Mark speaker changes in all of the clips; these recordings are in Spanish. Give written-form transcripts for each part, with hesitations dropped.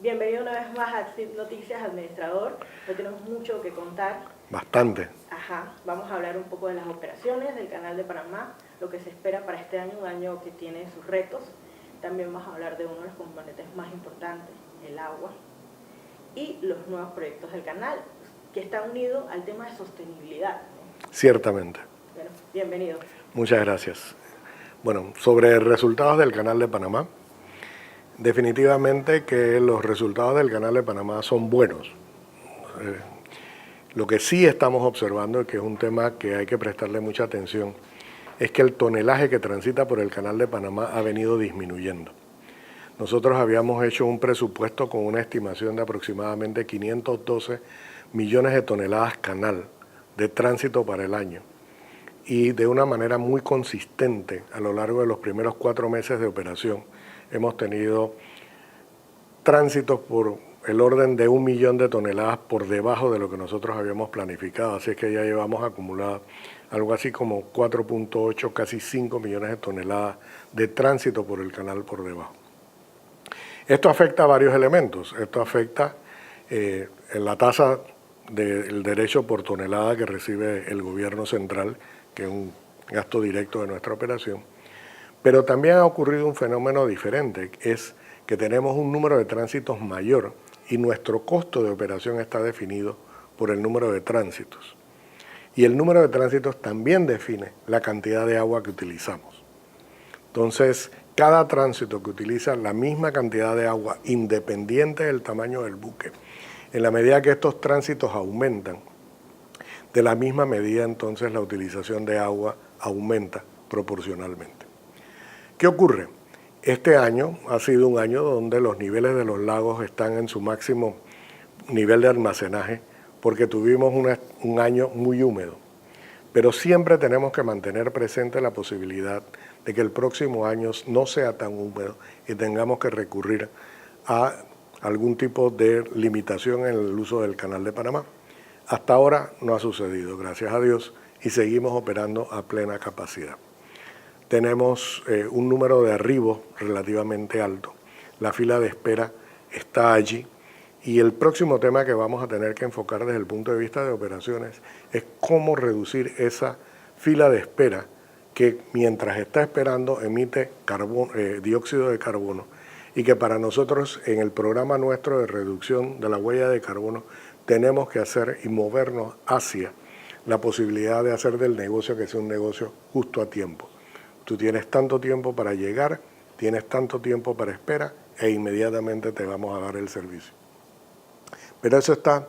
Speaker 1: Bienvenido una vez más a CIP Noticias, administrador. Hoy tenemos mucho que contar.
Speaker 2: Bastante.
Speaker 1: Ajá, vamos a hablar un poco de las operaciones del Canal de Panamá, lo que se espera para este año, un año que tiene sus retos. También vamos a hablar de uno de los componentes más importantes, el agua, y los nuevos proyectos del canal, que están unidos al tema de sostenibilidad, ¿no?
Speaker 2: Ciertamente.
Speaker 1: Bueno, bienvenido.
Speaker 2: Muchas gracias. Bueno, sobre resultados del Canal de Panamá, definitivamente que los resultados del Canal de Panamá son buenos. Lo que sí estamos observando, que es un tema que hay que prestarle mucha atención, es que el tonelaje que transita por el Canal de Panamá ha venido disminuyendo. Nosotros habíamos hecho un presupuesto con una estimación de aproximadamente 512 millones de toneladas canal de tránsito para el año. Y de una manera muy consistente a lo largo de los primeros 4 meses de operación hemos tenido tránsitos por el orden de 1 millón de toneladas por debajo de lo que nosotros habíamos planificado, así es que ya llevamos acumulado algo así como 4.8, casi 5 millones de toneladas de tránsito por el canal por debajo. Esto afecta a varios elementos. Esto afecta en la tasa del derecho por tonelada que recibe el gobierno central, que es un gasto directo de nuestra operación. Pero también ha ocurrido un fenómeno diferente, es que tenemos un número de tránsitos mayor y nuestro costo de operación está definido por el número de tránsitos. Y el número de tránsitos también define la cantidad de agua que utilizamos. Entonces, cada tránsito que utiliza la misma cantidad de agua, independiente del tamaño del buque, en la medida que estos tránsitos aumentan, de la misma medida entonces la utilización de agua aumenta proporcionalmente. ¿Qué ocurre? Este año ha sido un año donde los niveles de los lagos están en su máximo nivel de almacenaje porque tuvimos un año muy húmedo. Pero siempre tenemos que mantener presente la posibilidad de que el próximo año no sea tan húmedo y tengamos que recurrir a algún tipo de limitación en el uso del Canal de Panamá. Hasta ahora no ha sucedido, gracias a Dios, y seguimos operando a plena capacidad. Tenemos un número de arribos relativamente alto. La fila de espera está allí. Y el próximo tema que vamos a tener que enfocar desde el punto de vista de operaciones es cómo reducir esa fila de espera que mientras está esperando emite dióxido de carbono y que para nosotros en el programa nuestro de reducción de la huella de carbono tenemos que hacer y movernos hacia la posibilidad de hacer del negocio que sea un negocio justo a tiempo. Tú tienes tanto tiempo para llegar, tienes tanto tiempo para espera e inmediatamente te vamos a dar el servicio. Pero eso está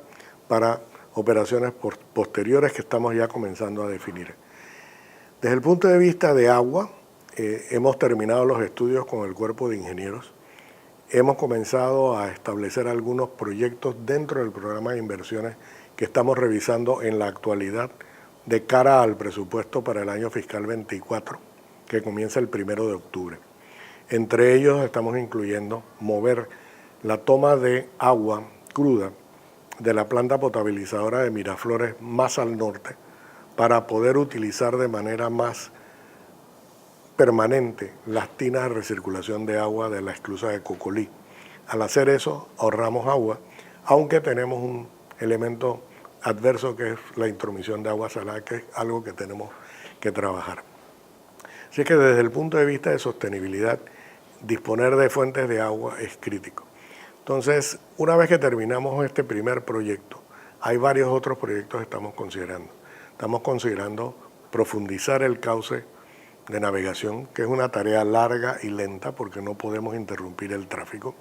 Speaker 2: para operaciones posteriores que estamos ya comenzando a definir. Desde el punto de vista de agua, hemos terminado los estudios con el cuerpo de ingenieros. Hemos comenzado a establecer algunos proyectos dentro del programa de inversiones que estamos revisando en la actualidad de cara al presupuesto para el año fiscal 24, que comienza el 1 de octubre. Entre ellos estamos incluyendo mover la toma de agua cruda de la planta potabilizadora de Miraflores más al norte para poder utilizar de manera más permanente las tinas de recirculación de agua de la esclusa de Cocolí. Al hacer eso ahorramos agua, aunque tenemos un elemento adverso que es la intromisión de agua salada, que es algo que tenemos que trabajar. Así que desde el punto de vista de sostenibilidad, disponer de fuentes de agua es crítico. Entonces, una vez que terminamos este primer proyecto, hay varios otros proyectos que estamos considerando. Estamos considerando profundizar el cauce de navegación, que es una tarea larga y lenta porque no podemos interrumpir el tráfico.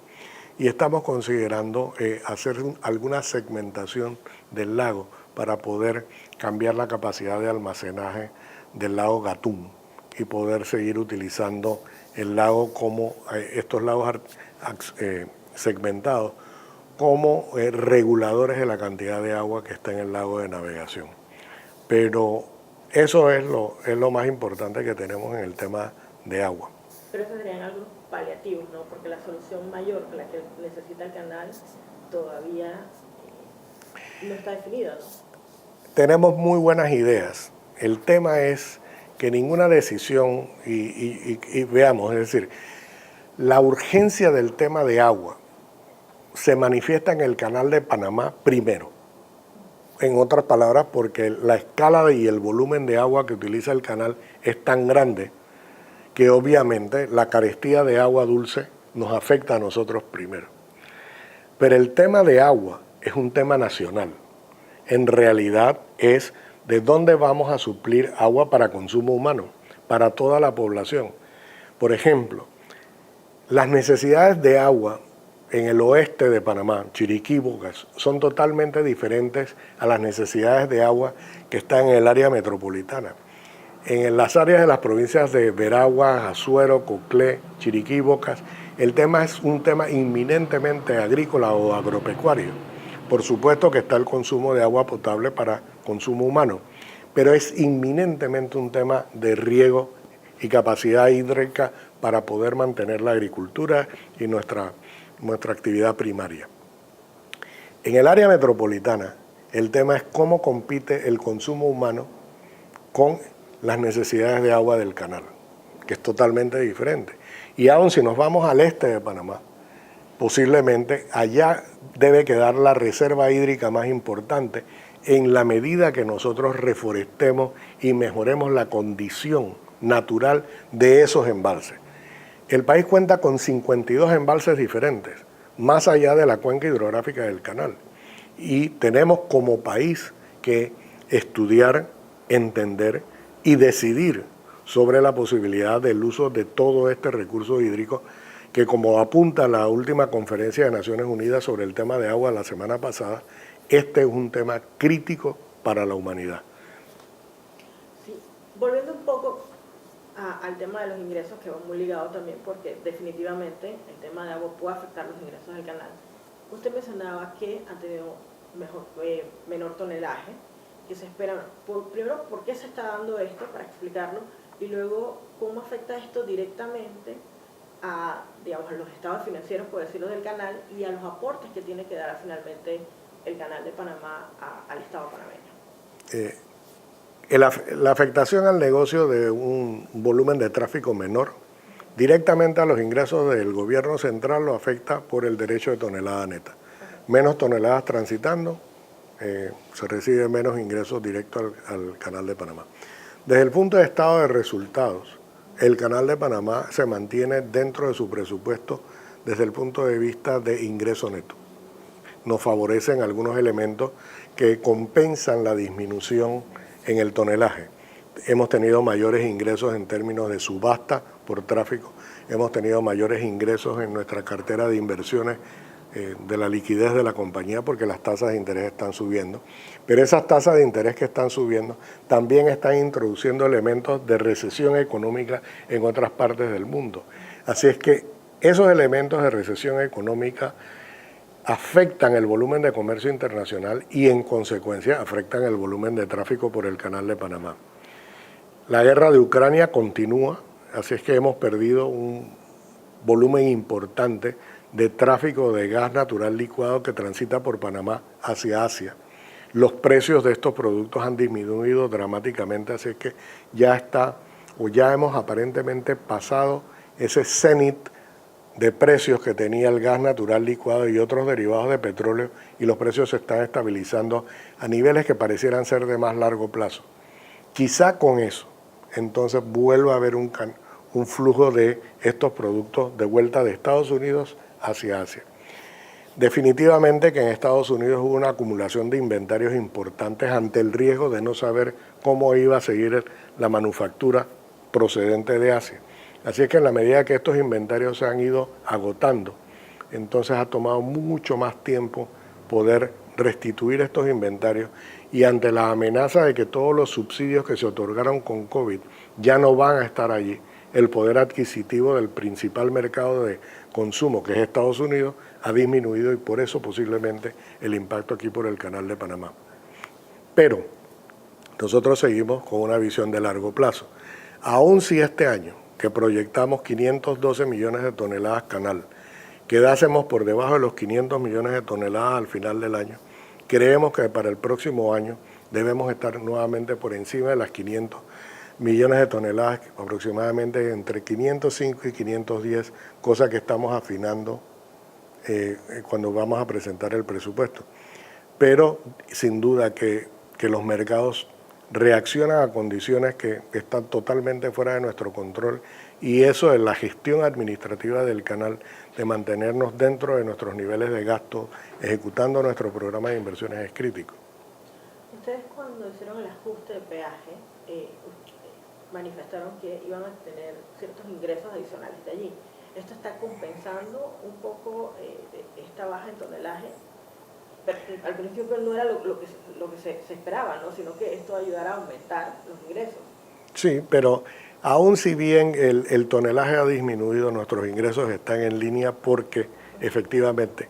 Speaker 2: Y estamos considerando hacer alguna segmentación del lago para poder cambiar la capacidad de almacenaje del lago Gatún y poder seguir utilizando el lago como estos lagos segmentados como reguladores de la cantidad de agua que está en el lago de navegación. Pero eso es lo más importante que tenemos en el tema de agua.
Speaker 1: Pero esos serían algunos paliativos, ¿no? Porque la solución mayor, la que necesita el canal, todavía no está definida, ¿no?
Speaker 2: Tenemos muy buenas ideas. El tema es que ninguna decisión, y veamos, es decir, la urgencia del tema de agua se manifiesta en el Canal de Panamá primero. En otras palabras, porque la escala y el volumen de agua que utiliza el canal es tan grande que obviamente la carestía de agua dulce nos afecta a nosotros primero. Pero el tema de agua es un tema nacional. En realidad es de dónde vamos a suplir agua para consumo humano, para toda la población. Por ejemplo, las necesidades de agua en el oeste de Panamá, Chiriquí, Bocas, son totalmente diferentes a las necesidades de agua que están en el área metropolitana. En las áreas de las provincias de Veraguas, Azuero, Coclé, Chiriquí, Bocas, el tema es un tema inminentemente agrícola o agropecuario. Por supuesto que está el consumo de agua potable para consumo humano, pero es inminentemente un tema de riego y capacidad hídrica para poder mantener la agricultura y nuestra actividad primaria. En el área metropolitana, el tema es cómo compite el consumo humano con las necesidades de agua del canal, que es totalmente diferente. Y aún si nos vamos al este de Panamá, posiblemente allá debe quedar la reserva hídrica más importante en la medida que nosotros reforestemos y mejoremos la condición natural de esos embalses. El país cuenta con 52 embalses diferentes, más allá de la cuenca hidrográfica del canal. Y tenemos como país que estudiar, entender y decidir sobre la posibilidad del uso de todo este recurso hídrico que, como apunta la última conferencia de Naciones Unidas sobre el tema de agua la semana pasada, este es un tema crítico para la humanidad.
Speaker 1: Sí, volviendo un poco al tema de los ingresos, que va muy ligado también, porque definitivamente el tema de agua puede afectar los ingresos del canal. Usted mencionaba que ha tenido menor tonelaje, que se espera. Primero, ¿por qué se está dando esto? Para explicarlo. Y luego, ¿cómo afecta esto directamente a, digamos, a los estados financieros, por decirlo, del canal y a los aportes que tiene que dar finalmente el canal de Panamá al estado panameño?
Speaker 2: La afectación al negocio de un volumen de tráfico menor directamente a los ingresos del gobierno central lo afecta por el derecho de tonelada neta. Menos toneladas transitando, se reciben menos ingresos directos al canal de Panamá. Desde el punto de estado de resultados, el canal de Panamá se mantiene dentro de su presupuesto desde el punto de vista de ingreso neto. Nos favorecen algunos elementos que compensan la disminución en el tonelaje. Hemos tenido mayores ingresos en términos de subasta por tráfico, hemos tenido mayores ingresos en nuestra cartera de inversiones de la liquidez de la compañía porque las tasas de interés están subiendo, pero esas tasas de interés que están subiendo también están introduciendo elementos de recesión económica en otras partes del mundo. Así es que esos elementos de recesión económica afectan el volumen de comercio internacional y en consecuencia afectan el volumen de tráfico por el canal de Panamá. La guerra de Ucrania continúa, así es que hemos perdido un volumen importante de tráfico de gas natural licuado que transita por Panamá hacia Asia. Los precios de estos productos han disminuido dramáticamente, así es que ya hemos aparentemente pasado ese cenit de precios que tenía el gas natural licuado y otros derivados de petróleo, y los precios se están estabilizando a niveles que parecieran ser de más largo plazo. Quizá con eso, entonces vuelva a haber un flujo de estos productos de vuelta de Estados Unidos hacia Asia. Definitivamente que en Estados Unidos hubo una acumulación de inventarios importantes ante el riesgo de no saber cómo iba a seguir la manufactura procedente de Asia. Así es que en la medida que estos inventarios se han ido agotando, entonces ha tomado mucho más tiempo poder restituir estos inventarios, y ante la amenaza de que todos los subsidios que se otorgaron con COVID ya no van a estar allí, el poder adquisitivo del principal mercado de consumo, que es Estados Unidos, ha disminuido, y por eso posiblemente el impacto aquí por el canal de Panamá. Pero nosotros seguimos con una visión de largo plazo. Aun si este año, que proyectamos 512 millones de toneladas canal, quedásemos por debajo de los 500 millones de toneladas al final del año, creemos que para el próximo año debemos estar nuevamente por encima de las 500 millones de toneladas, aproximadamente entre 505 y 510, cosa que estamos afinando cuando vamos a presentar el presupuesto. Pero sin duda que los mercados reaccionan a condiciones que están totalmente fuera de nuestro control, y eso es la gestión administrativa del canal, de mantenernos dentro de nuestros niveles de gasto, ejecutando nuestro programa de inversiones es crítico.
Speaker 1: Ustedes cuando hicieron el ajuste de peaje, manifestaron que iban a tener ciertos ingresos adicionales de allí. ¿Esto está compensando un poco esta baja en tonelaje? Pero al principio no era lo que se esperaba, ¿no? Sino que esto ayudará a aumentar los ingresos.
Speaker 2: Sí, pero aún si bien el tonelaje ha disminuido, nuestros ingresos están en línea porque efectivamente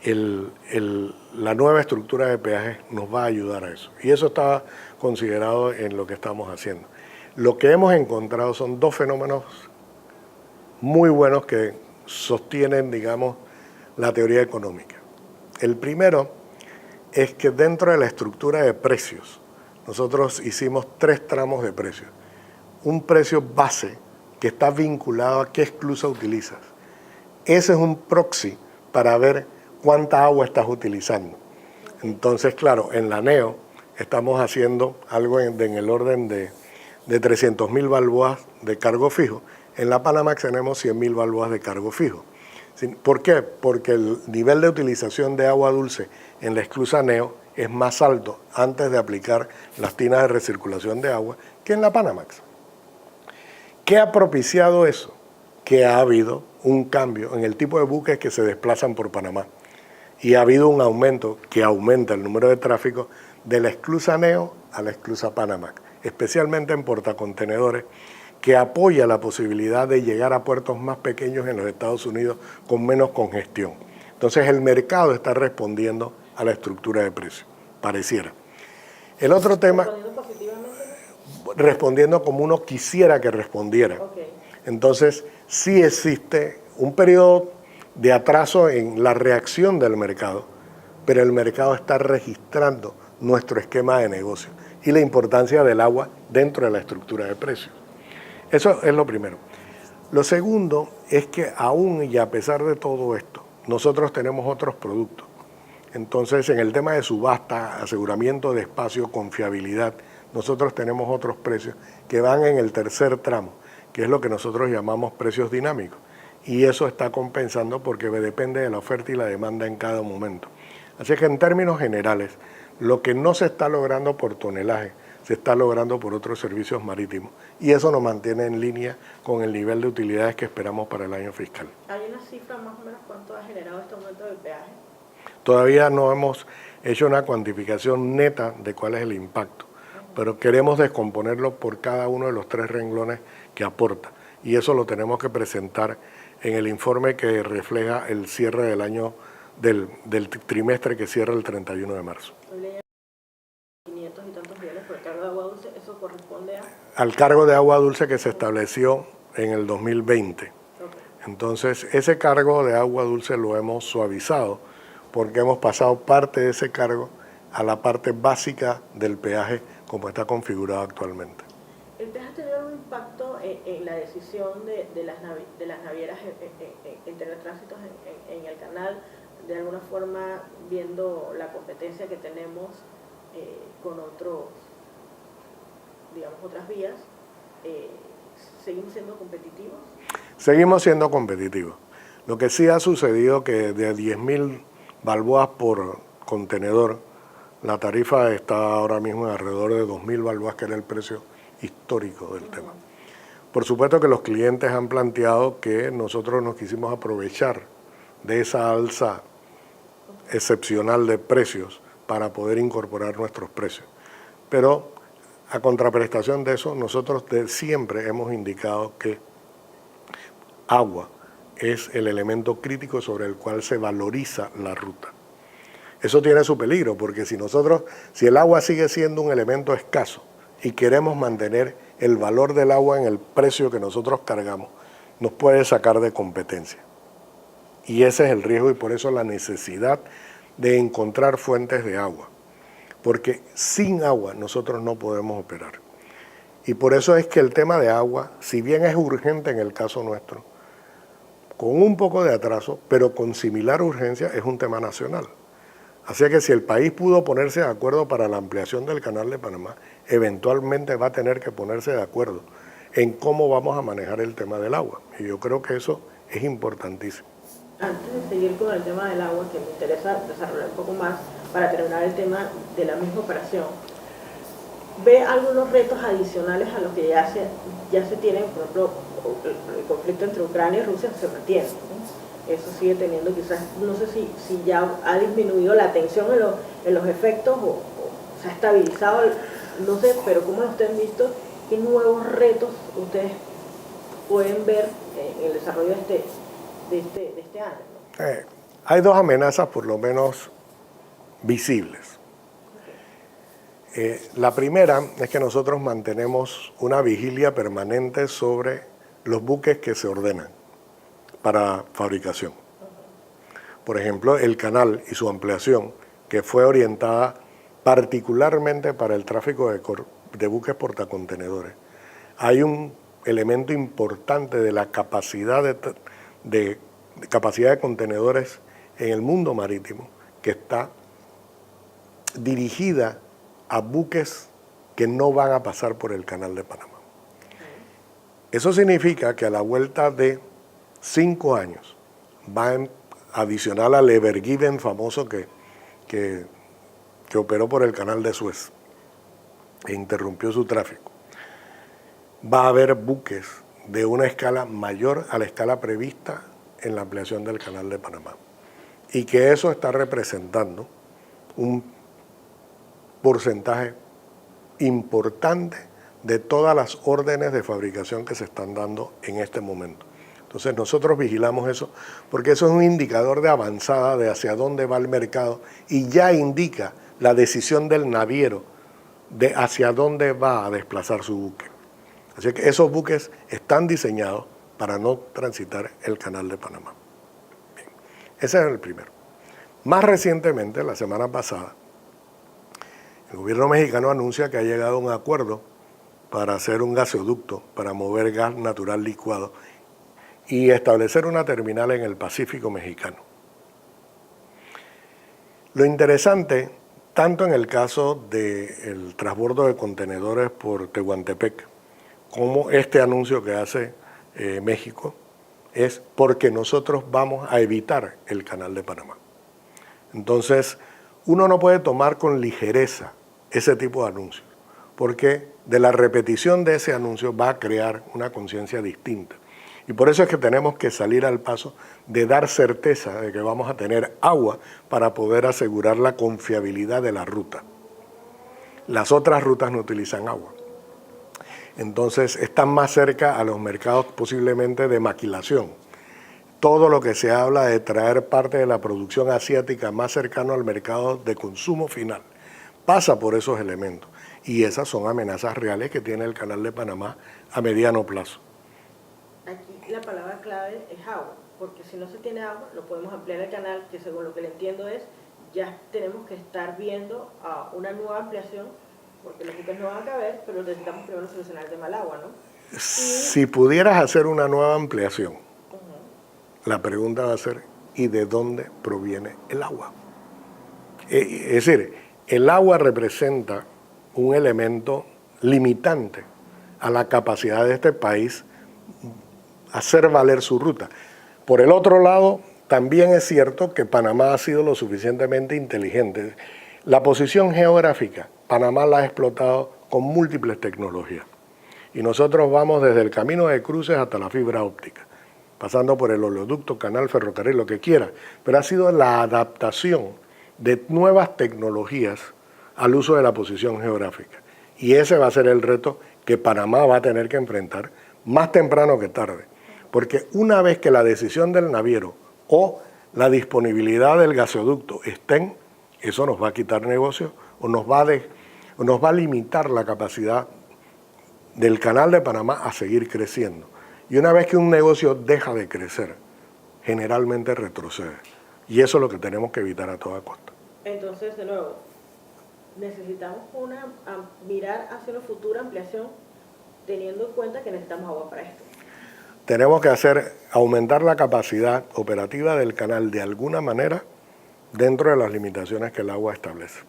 Speaker 2: la nueva estructura de peajes nos va a ayudar a eso. Y eso estaba considerado en lo que estamos haciendo. Lo que hemos encontrado son dos fenómenos muy buenos que sostienen, digamos, la teoría económica. El primero es que dentro de la estructura de precios, nosotros hicimos 3 tramos de precios. Un precio base que está vinculado a qué esclusa utilizas. Ese es un proxy para ver cuánta agua estás utilizando. Entonces, claro, en la NEO estamos haciendo algo en el orden de 300.000 balboas de cargo fijo. En la Panamax tenemos 100.000 balboas de cargo fijo. ¿Por qué? Porque el nivel de utilización de agua dulce en la esclusa NEO es más alto antes de aplicar las tinas de recirculación de agua que en la Panamax. ¿Qué ha propiciado eso? Que ha habido un cambio en el tipo de buques que se desplazan por Panamá. Y ha habido un aumento que aumenta el número de tráfico de la esclusa NEO a la esclusa Panamax, especialmente en portacontenedores, que apoya la posibilidad de llegar a puertos más pequeños en los Estados Unidos con menos congestión. Entonces el mercado está respondiendo a la estructura de precios, pareciera. El otro tema, respondiendo como uno quisiera que respondiera. Okay. Entonces sí existe un periodo de atraso en la reacción del mercado, pero el mercado está registrando nuestro esquema de negocio y la importancia del agua dentro de la estructura de precios. Eso es lo primero. Lo segundo es que aún y a pesar de todo esto, nosotros tenemos otros productos. Entonces, en el tema de subasta, aseguramiento de espacio, confiabilidad, nosotros tenemos otros precios que van en el tercer tramo, que es lo que nosotros llamamos precios dinámicos. Y eso está compensando porque depende de la oferta y la demanda en cada momento. Así que en términos generales, lo que no se está logrando por tonelaje, se está logrando por otros servicios marítimos. Y eso nos mantiene en línea con el nivel de utilidades que esperamos para el año fiscal.
Speaker 1: ¿Hay una cifra más o menos cuánto ha generado este aumento del peaje?
Speaker 2: Todavía no hemos hecho una cuantificación neta de cuál es el impacto, pero queremos descomponerlo por cada uno de los 3 renglones que aporta. Y eso lo tenemos que presentar en el informe que refleja el cierre del año, del trimestre que cierra el 31 de marzo.
Speaker 1: 500 y tantos millones por el cargo de agua dulce, ¿eso corresponde a?
Speaker 2: Al cargo de agua dulce que se estableció en el 2020. Okay. Entonces, ese cargo de agua dulce lo hemos suavizado porque hemos pasado parte de ese cargo a la parte básica del peaje como está configurado actualmente.
Speaker 1: ¿El peaje ha tenido un impacto en la decisión de las navieras en tener tránsitos en el canal? De alguna forma, viendo la competencia que tenemos con otros, digamos, otras vías, ¿seguimos siendo competitivos?
Speaker 2: Seguimos siendo competitivos. Lo que sí ha sucedido que de 10.000 balboas por contenedor, la tarifa está ahora mismo en alrededor de 2.000 balboas, que era el precio histórico del tema. Por supuesto que los clientes han planteado que nosotros nos quisimos aprovechar de esa alza excepcional de precios para poder incorporar nuestros precios. Pero a contraprestación de eso, nosotros siempre hemos indicado que agua es el elemento crítico sobre el cual se valoriza la ruta. Eso tiene su peligro, porque si el agua sigue siendo un elemento escaso y queremos mantener el valor del agua en el precio que nosotros cargamos, nos puede sacar de competencia. Y ese es el riesgo y por eso la necesidad de encontrar fuentes de agua. Porque sin agua nosotros no podemos operar. Y por eso es que el tema de agua, si bien es urgente en el caso nuestro, con un poco de atraso, pero con similar urgencia, es un tema nacional. Así que si el país pudo ponerse de acuerdo para la ampliación del Canal de Panamá, eventualmente va a tener que ponerse de acuerdo en cómo vamos a manejar el tema del agua. Y yo creo que eso es importantísimo.
Speaker 1: Antes de seguir con el tema del agua, que me interesa desarrollar un poco más para terminar el tema de la misma operación, ¿ve algunos retos adicionales a los que ya se tienen? Por ejemplo, el conflicto entre Ucrania y Rusia se mantiene, ¿no? Eso sigue teniendo quizás, no sé si ya ha disminuido la tensión en los efectos o se ha estabilizado, no sé, pero ¿cómo lo ustedes han visto? ¿Qué nuevos retos ustedes pueden ver en el desarrollo de este año, ¿no?
Speaker 2: Hay dos amenazas por lo menos visibles. La primera es que nosotros mantenemos una vigilia permanente sobre los buques que se ordenan para fabricación. Por ejemplo, el canal y su ampliación, que fue orientada particularmente para el tráfico de buques portacontenedores. Hay un elemento importante de la capacidad de contenedores en el mundo marítimo que está dirigida a buques que no van a pasar por el Canal de Panamá. Eso significa que a la vuelta de 5 años, adicional al Ever Given famoso que operó por el Canal de Suez e interrumpió su tráfico, va a haber buques de una escala mayor a la escala prevista en la ampliación del Canal de Panamá. Y que eso está representando un porcentaje importante de todas las órdenes de fabricación que se están dando en este momento. Entonces nosotros vigilamos eso porque eso es un indicador de avanzada de hacia dónde va el mercado y ya indica la decisión del naviero de hacia dónde va a desplazar su buque. Así que esos buques están diseñados para no transitar el Canal de Panamá. Bien, ese es el primero. Más recientemente, la semana pasada, el gobierno mexicano anuncia que ha llegado a un acuerdo para hacer un gasoducto para mover gas natural licuado y establecer una terminal en el Pacífico mexicano. Lo interesante, tanto en el caso del transbordo de contenedores por Tehuantepec, como este anuncio que hace México, es porque nosotros vamos a evitar el Canal de Panamá. Entonces, uno no puede tomar con ligereza ese tipo de anuncios, porque de la repetición de ese anuncio va a crear una conciencia distinta. Y por eso es que tenemos que salir al paso de dar certeza de que vamos a tener agua para poder asegurar la confiabilidad de la ruta. Las otras rutas no utilizan agua. Entonces están más cerca a los mercados posiblemente de maquilación. Todo lo que se habla de traer parte de la producción asiática más cercano al mercado de consumo final pasa por esos elementos. Y esas son amenazas reales que tiene el Canal de Panamá a mediano plazo.
Speaker 1: Aquí la palabra clave es agua, porque si no se tiene agua, no podemos ampliar el canal, que según lo que le entiendo es, ya tenemos que estar viendo a una nueva ampliación, porque los buques no van a caber, pero necesitamos primero solucionar el tema del agua, ¿no?
Speaker 2: Si pudieras hacer una nueva ampliación, la pregunta va a ser, ¿y de dónde proviene el agua? Es decir, el agua representa un elemento limitante a la capacidad de este país hacer valer su ruta. Por el otro lado, también es cierto que Panamá ha sido lo suficientemente inteligente. La posición geográfica, Panamá la ha explotado con múltiples tecnologías. Y nosotros vamos desde el camino de cruces hasta la fibra óptica, pasando por el oleoducto, canal, ferrocarril, lo que quiera. Pero ha sido la adaptación de nuevas tecnologías al uso de la posición geográfica. Y ese va a ser el reto que Panamá va a tener que enfrentar más temprano que tarde. Porque una vez que la decisión del naviero o la disponibilidad del gasoducto estén, eso nos va a quitar negocios o nos va a limitar la capacidad del Canal de Panamá a seguir creciendo. Y una vez que un negocio deja de crecer, generalmente retrocede. Y eso es lo que tenemos que evitar a toda costa.
Speaker 1: Entonces, de nuevo, necesitamos mirar hacia una futura ampliación teniendo en cuenta que necesitamos agua para esto.
Speaker 2: tenemos que aumentar la capacidad operativa del canal de alguna manera dentro de las limitaciones que el agua establece.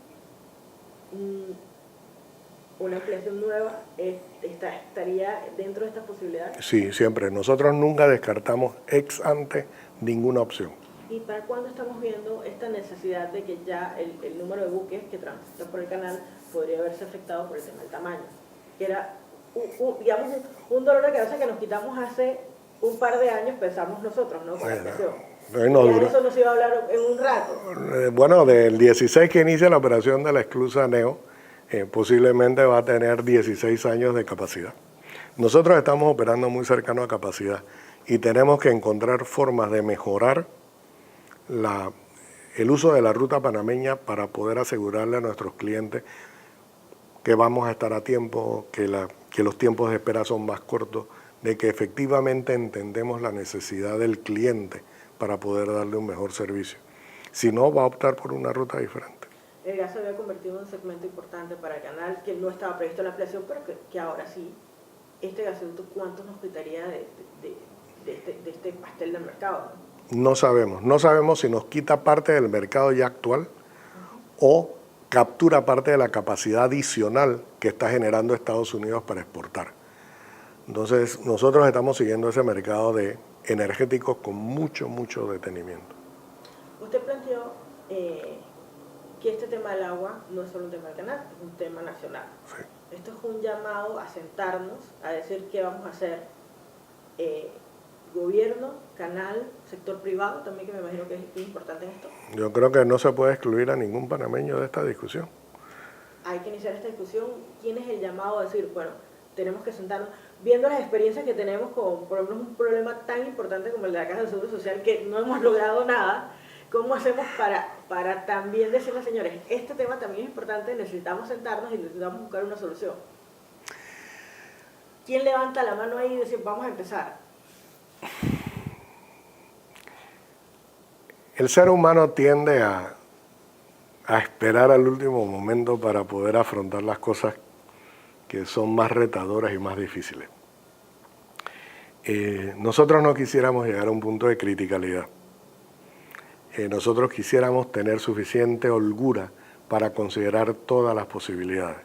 Speaker 1: ¿Una ampliación nueva estaría dentro de estas posibilidades?
Speaker 2: Sí, siempre. Nosotros nunca descartamos ex ante ninguna opción.
Speaker 1: ¿Y para cuándo estamos viendo esta necesidad de que ya el número de buques que transitan por el canal podría verse afectado por el tema del tamaño? Que era, digamos, un dolor de cabeza que nos quitamos hace un par de años, pensamos nosotros, ¿no? Con la ampliación. Ya eso nos iba a hablar en un rato.
Speaker 2: Bueno, del 16 que inicia la operación de la esclusa Neo, posiblemente va a tener 16 años de capacidad. Nosotros estamos operando muy cercano a capacidad y tenemos que encontrar formas de mejorar el uso de la ruta panameña para poder asegurarle a nuestros clientes que vamos a estar a tiempo, que los tiempos de espera son más cortos, de que efectivamente entendemos la necesidad del cliente para poder darle un mejor servicio. Si no, va a optar por una ruta diferente.
Speaker 1: El gas se había convertido en un segmento importante para el canal, que no estaba previsto en la ampliación, pero que ahora sí. Este gasoducto, ¿cuánto nos quitaría de este pastel del mercado?
Speaker 2: No sabemos si nos quita parte del mercado ya actual o captura parte de la capacidad adicional que está generando Estados Unidos para exportar. Entonces, nosotros estamos siguiendo ese mercado de energéticos con mucho detenimiento.
Speaker 1: Usted planteó que este tema del agua no es solo un tema del canal, es un tema nacional.
Speaker 2: Sí.
Speaker 1: Esto es un llamado a sentarnos, a decir qué vamos a hacer, gobierno, canal, sector privado, también, que me imagino que es importante en esto.
Speaker 2: Yo creo que no se puede excluir a ningún panameño de esta discusión.
Speaker 1: Hay que iniciar esta discusión. ¿Quién es el llamado a decir, bueno, tenemos que sentarnos, viendo las experiencias que tenemos con, por ejemplo, un problema tan importante como el de la Caja de Seguro Social, que no hemos logrado nada? ¿Cómo hacemos para también decirle, señores, este tema también es importante, necesitamos sentarnos y necesitamos buscar una solución? ¿Quién levanta la mano ahí y dice, vamos a empezar?
Speaker 2: El ser humano tiende a esperar al último momento para poder afrontar las cosas que son más retadoras y más difíciles. Nosotros no quisiéramos llegar a un punto de criticalidad. Nosotros quisiéramos tener suficiente holgura para considerar todas las posibilidades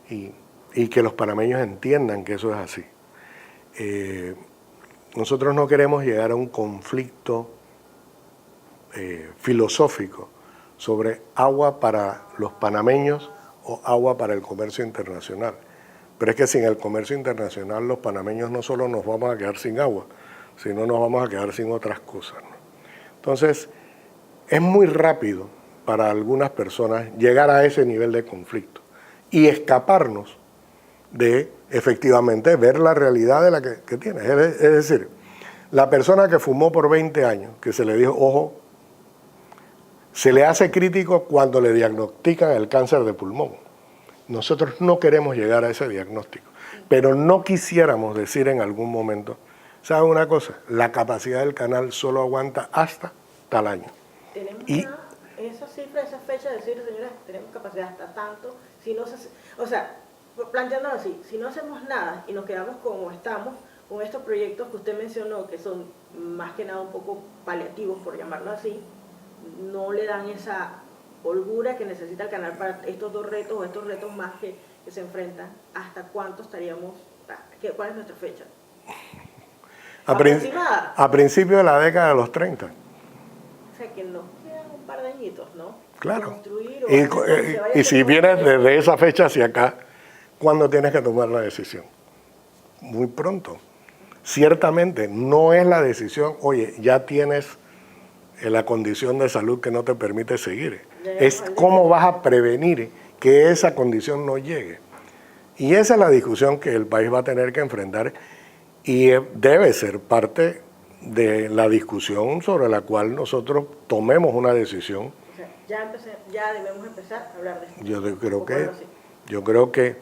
Speaker 2: y que los panameños entiendan que eso es así. Nosotros no queremos llegar a un conflicto filosófico sobre agua para los panameños o agua para el comercio internacional. Pero es que sin el comercio internacional los panameños no solo nos vamos a quedar sin agua, sino nos vamos a quedar sin otras cosas, ¿no? Entonces, es muy rápido para algunas personas llegar a ese nivel de conflicto y escaparnos de efectivamente ver la realidad de la que tiene. Es decir, la persona que fumó por 20 años, que se le dijo, ojo, se le hace crítico cuando le diagnostican el cáncer de pulmón. Nosotros no queremos llegar a ese diagnóstico, pero no quisiéramos decir en algún momento, ¿saben una cosa? La capacidad del canal solo aguanta hasta tal año.
Speaker 1: Tenemos esa cifra, esa fecha de decir, señores, tenemos capacidad hasta tanto, si no se, o sea, planteándolo así, si no hacemos nada y nos quedamos como estamos, con estos proyectos que usted mencionó, que son más que nada un poco paliativos, por llamarlo así, no le dan esa holgura que necesita el canal para estos dos retos o estos retos más que se enfrentan. ¿Hasta cuánto estaríamos? ¿Cuál es nuestra fecha?
Speaker 2: A principios de la década de los 30.
Speaker 1: O sea, que nos quedan un par de añitos, ¿no?
Speaker 2: Claro.
Speaker 1: Y
Speaker 2: si vienes desde esa fecha hacia acá, ¿cuándo tienes que tomar la decisión? Muy pronto. Ciertamente no es la decisión, oye, ya tienes la condición de salud que no te permite seguir. Es cómo vas a prevenir que esa condición no llegue. Y esa es la discusión que el país va a tener que enfrentar y debe ser parte de la discusión sobre la cual nosotros tomemos una decisión.
Speaker 1: O sea, ya debemos empezar a hablar de esto.
Speaker 2: Yo creo que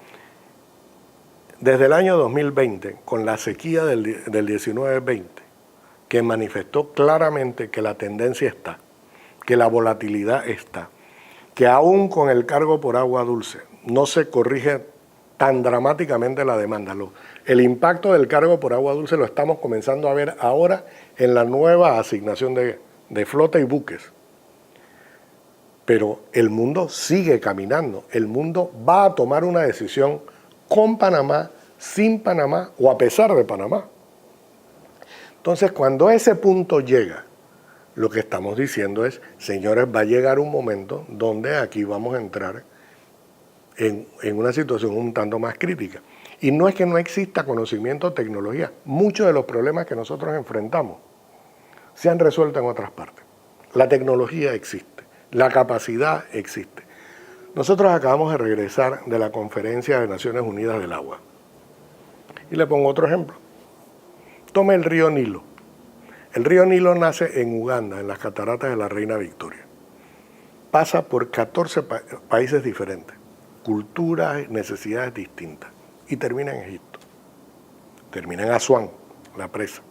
Speaker 2: desde el año 2020, con la sequía del 19-20, que manifestó claramente que la tendencia está, que la volatilidad está, que aún con el cargo por agua dulce no se corrige tan dramáticamente la demanda. El impacto del cargo por agua dulce lo estamos comenzando a ver ahora en la nueva asignación de flota y buques. Pero el mundo sigue caminando, el mundo va a tomar una decisión con Panamá, sin Panamá o a pesar de Panamá. Entonces, cuando ese punto llega, lo que estamos diciendo es, señores, va a llegar un momento donde aquí vamos a entrar en una situación un tanto más crítica. Y no es que no exista conocimiento o tecnología, muchos de los problemas que nosotros enfrentamos se han resuelto en otras partes. La tecnología existe, la capacidad existe. Nosotros acabamos de regresar de la Conferencia de Naciones Unidas del Agua. Y le pongo otro ejemplo. Tome el río Nilo. El río Nilo nace en Uganda, en las cataratas de la Reina Victoria. Pasa por 14 países diferentes, culturas, necesidades distintas, y termina en Egipto. Termina en Asuán, la presa.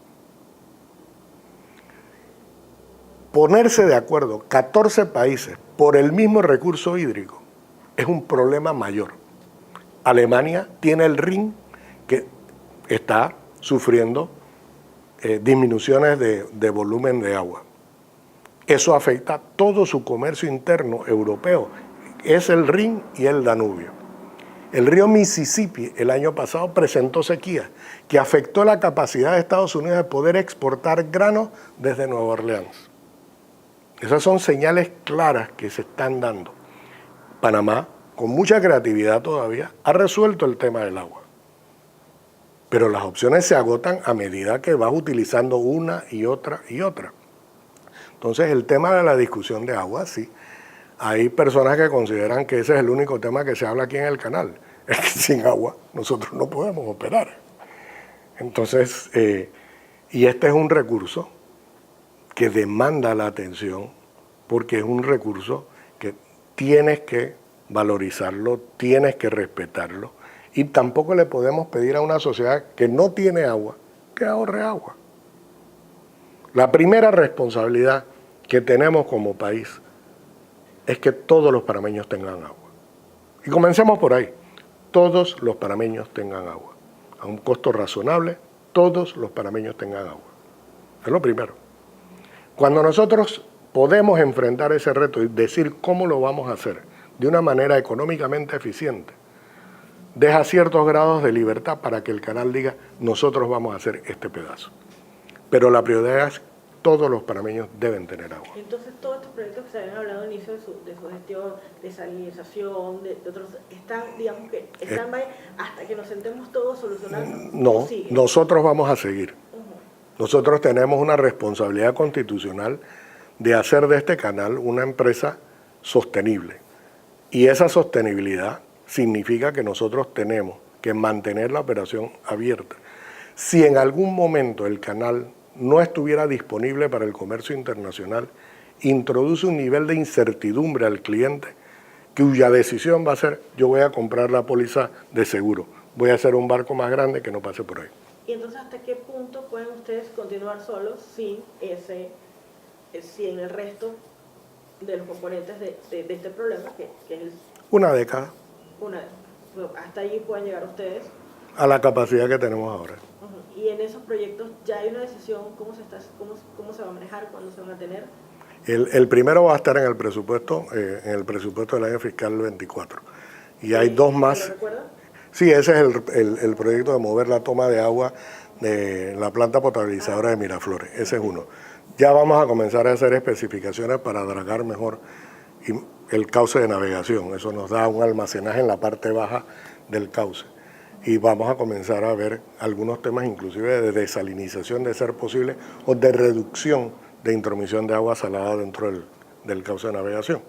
Speaker 2: Ponerse de acuerdo 14 países por el mismo recurso hídrico es un problema mayor. Alemania tiene el Rin, que está sufriendo disminuciones de volumen de agua. Eso afecta todo su comercio interno europeo. Es el Rin y el Danubio. El río Mississippi el año pasado presentó sequía que afectó la capacidad de Estados Unidos de poder exportar granos desde Nueva Orleans. Esas son señales claras que se están dando. Panamá, con mucha creatividad todavía, ha resuelto el tema del agua. Pero las opciones se agotan a medida que vas utilizando una y otra y otra. Entonces, el tema de la discusión de agua, sí. Hay personas que consideran que ese es el único tema que se habla aquí en el canal. Es que sin agua nosotros no podemos operar. Entonces, y este es un recurso que demanda la atención porque es un recurso que tienes que valorizarlo, tienes que respetarlo y tampoco le podemos pedir a una sociedad que no tiene agua que ahorre agua. La primera responsabilidad que tenemos como país es que todos los panameños tengan agua. Y comencemos por ahí. Todos los panameños tengan agua. A un costo razonable, todos los panameños tengan agua. Es lo primero. Cuando nosotros podemos enfrentar ese reto y decir cómo lo vamos a hacer de una manera económicamente eficiente, deja ciertos grados de libertad para que el canal diga, nosotros vamos a hacer este pedazo. Pero la prioridad es todos los panameños deben tener agua.
Speaker 1: Entonces, todos estos proyectos que se habían hablado al inicio de su gestión, de salinización, de otros, están, digamos que, están hasta que nos sentemos todos a solucionar.
Speaker 2: No, nosotros vamos a seguir. Nosotros tenemos una responsabilidad constitucional de hacer de este canal una empresa sostenible. Y esa sostenibilidad significa que nosotros tenemos que mantener la operación abierta. Si en algún momento el canal no estuviera disponible para el comercio internacional, introduce un nivel de incertidumbre al cliente cuya decisión va a ser, yo voy a comprar la póliza de seguro, voy a hacer un barco más grande que no pase por ahí.
Speaker 1: Y entonces, ¿hasta qué punto pueden ustedes continuar solos sin el resto de los componentes de este problema, que es
Speaker 2: una década?
Speaker 1: Hasta allí pueden llegar ustedes.
Speaker 2: A la capacidad que tenemos ahora.
Speaker 1: Y en esos proyectos ya hay una decisión, ¿cómo se va a manejar, cuándo se van a tener? El
Speaker 2: primero va a estar en el presupuesto del año fiscal 24. Y hay dos más.
Speaker 1: ¿Lo recuerdan?
Speaker 2: Sí, ese es el proyecto de mover la toma de agua de la planta potabilizadora de Miraflores. Ese es uno. Ya vamos a comenzar a hacer especificaciones para dragar mejor el cauce de navegación. Eso nos da un almacenaje en la parte baja del cauce. Y vamos a comenzar a ver algunos temas inclusive de desalinización, de ser posible, o de reducción de intromisión de agua salada dentro del cauce de navegación.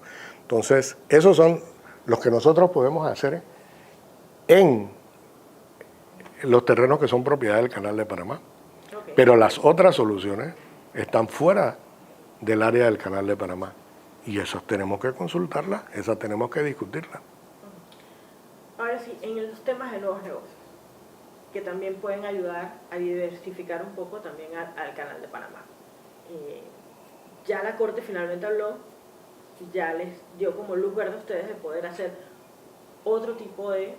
Speaker 2: Entonces, esos son los que nosotros podemos hacer en los terrenos que son propiedad del Canal de Panamá. Okay. Pero las otras soluciones están fuera del área del Canal de Panamá. Y esas tenemos que consultarlas, esas tenemos que discutirlas.
Speaker 1: Ahora sí, en los temas de nuevos negocios, que también pueden ayudar a diversificar un poco también al Canal de Panamá. Ya la Corte finalmente habló, ya les dio como luz verde a ustedes de poder hacer otro tipo de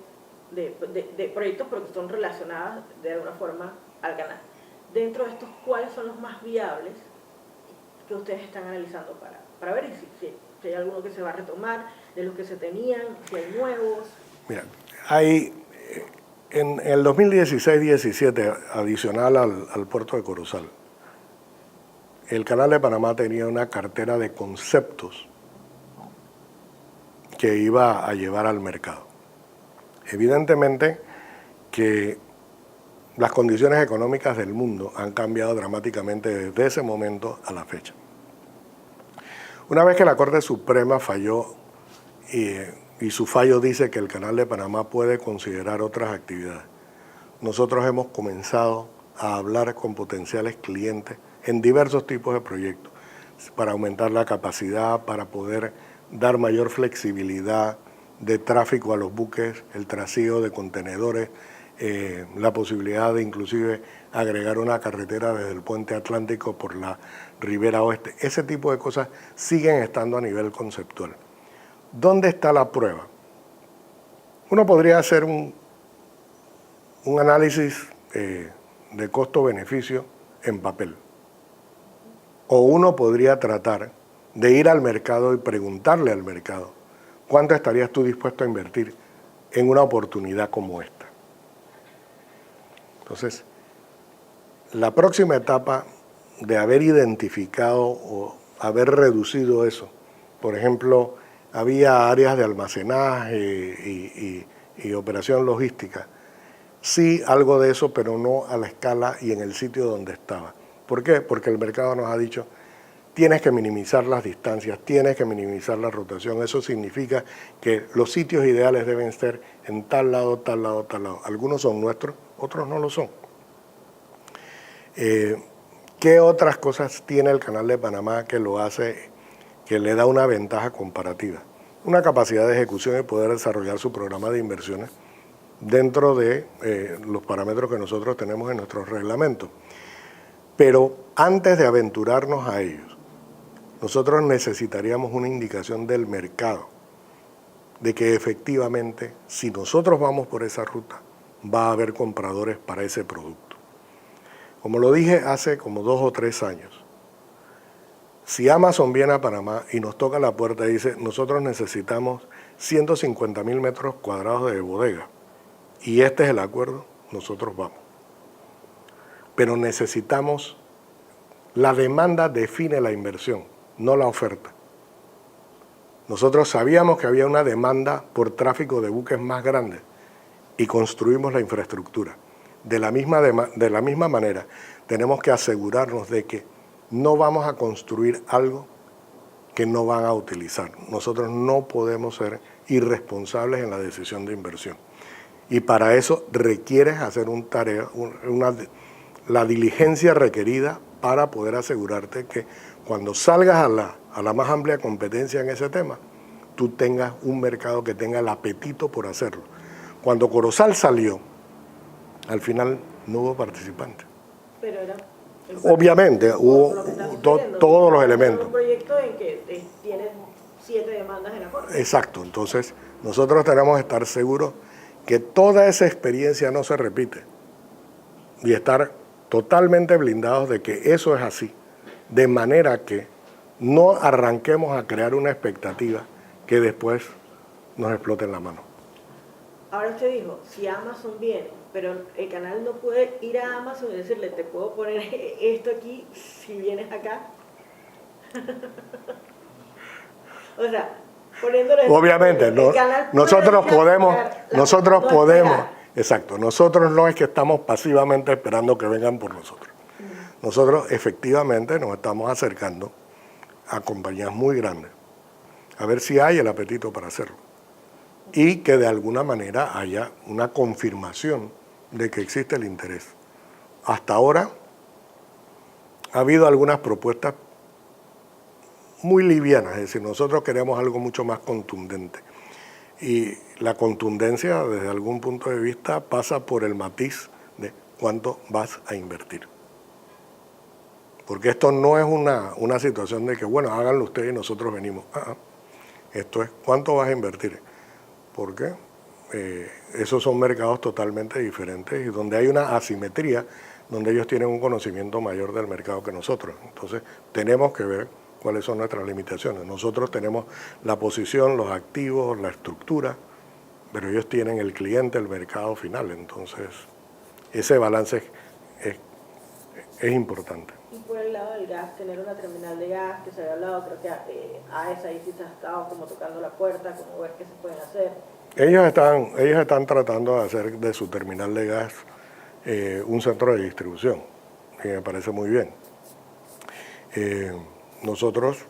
Speaker 1: de proyectos, pero que son relacionados de alguna forma al canal. Dentro de estos, ¿cuáles son los más viables que ustedes están analizando para ver si hay alguno que se va a retomar, de los que se tenían, si hay nuevos?
Speaker 2: Mira, hay en el 2016-17, adicional al puerto de Corozal, el Canal de Panamá tenía una cartera de conceptos que iba a llevar al mercado. Evidentemente que las condiciones económicas del mundo han cambiado dramáticamente desde ese momento a la fecha. Una vez que la Corte Suprema falló y su fallo dice que el Canal de Panamá puede considerar otras actividades, nosotros hemos comenzado a hablar con potenciales clientes en diversos tipos de proyectos para aumentar la capacidad, para poder dar mayor flexibilidad de tráfico a los buques, el trasiego de contenedores, la posibilidad de inclusive agregar una carretera desde el puente Atlántico por la ribera oeste. Ese tipo de cosas siguen estando a nivel conceptual. ¿Dónde está la prueba? Uno podría hacer un análisis de costo-beneficio en papel. O uno podría tratar de ir al mercado y preguntarle al mercado, ¿cuánto estarías tú dispuesto a invertir en una oportunidad como esta? Entonces, la próxima etapa de haber identificado o haber reducido eso, por ejemplo, había áreas de almacenaje y operación logística, sí algo de eso, pero no a la escala y en el sitio donde estaba. ¿Por qué? Porque el mercado nos ha dicho, tienes que minimizar las distancias, tienes que minimizar la rotación. Eso significa que los sitios ideales deben ser en tal lado, tal lado, tal lado. Algunos son nuestros, otros no lo son. ¿Qué otras cosas tiene el Canal de Panamá que lo hace, que le da una ventaja comparativa? Una capacidad de ejecución y poder desarrollar su programa de inversiones dentro de los parámetros que nosotros tenemos en nuestros reglamentos. Pero antes de aventurarnos a ellos, nosotros necesitaríamos una indicación del mercado de que efectivamente, si nosotros vamos por esa ruta, va a haber compradores para ese producto. Como lo dije hace como 2 o 3 años, si Amazon viene a Panamá y nos toca la puerta y dice, nosotros necesitamos 150.000 metros cuadrados de bodega, y este es el acuerdo, nosotros vamos. Pero necesitamos, la demanda define la inversión, no la oferta. Nosotros sabíamos que había una demanda por tráfico de buques más grandes y construimos la infraestructura. De la misma manera, tenemos que asegurarnos de que no vamos a construir algo que no van a utilizar. Nosotros no podemos ser irresponsables en la decisión de inversión. Y para eso requieres hacer la diligencia requerida para poder asegurarte que cuando salgas a la más amplia competencia en ese tema, tú tengas un mercado que tenga el apetito por hacerlo. Cuando Corozal salió, al final no hubo participantes.
Speaker 1: Pero era...
Speaker 2: Obviamente, hubo todos los elementos.
Speaker 1: Un proyecto en que tiene 7 demandas en la Corte.
Speaker 2: Exacto, entonces nosotros tenemos que estar seguros que toda esa experiencia no se repite y estar totalmente blindados de que eso es así, de manera que no arranquemos a crear una expectativa que después nos explote en la mano.
Speaker 1: Ahora usted dijo, si Amazon viene, pero el canal no puede ir a Amazon y decirle, te puedo poner esto aquí si vienes acá. O sea, poniéndole...
Speaker 2: Obviamente, nosotros podemos, exacto, nosotros no es que estamos pasivamente esperando que vengan por nosotros. Nosotros efectivamente nos estamos acercando a compañías muy grandes, a ver si hay el apetito para hacerlo. Y que de alguna manera haya una confirmación de que existe el interés. Hasta ahora ha habido algunas propuestas muy livianas, es decir, nosotros queremos algo mucho más contundente. Y la contundencia, desde algún punto de vista, pasa por el matiz de cuánto vas a invertir. Porque esto no es una situación de que, bueno, háganlo ustedes y nosotros venimos. Esto es cuánto vas a invertir. Porque esos son mercados totalmente diferentes y donde hay una asimetría, donde ellos tienen un conocimiento mayor del mercado que nosotros. Entonces, tenemos que ver cuáles son nuestras limitaciones. Nosotros tenemos la posición, los activos, la estructura, pero ellos tienen el cliente, el mercado final. Entonces, ese balance es importante.
Speaker 1: Y por el lado del gas, tener una terminal de gas, que se había hablado, creo que AES ahí sí se ha estado como tocando la puerta, como ver qué se pueden hacer.
Speaker 2: Ellos están tratando de hacer de su terminal de gas un centro de distribución, y me parece muy bien. Nosotros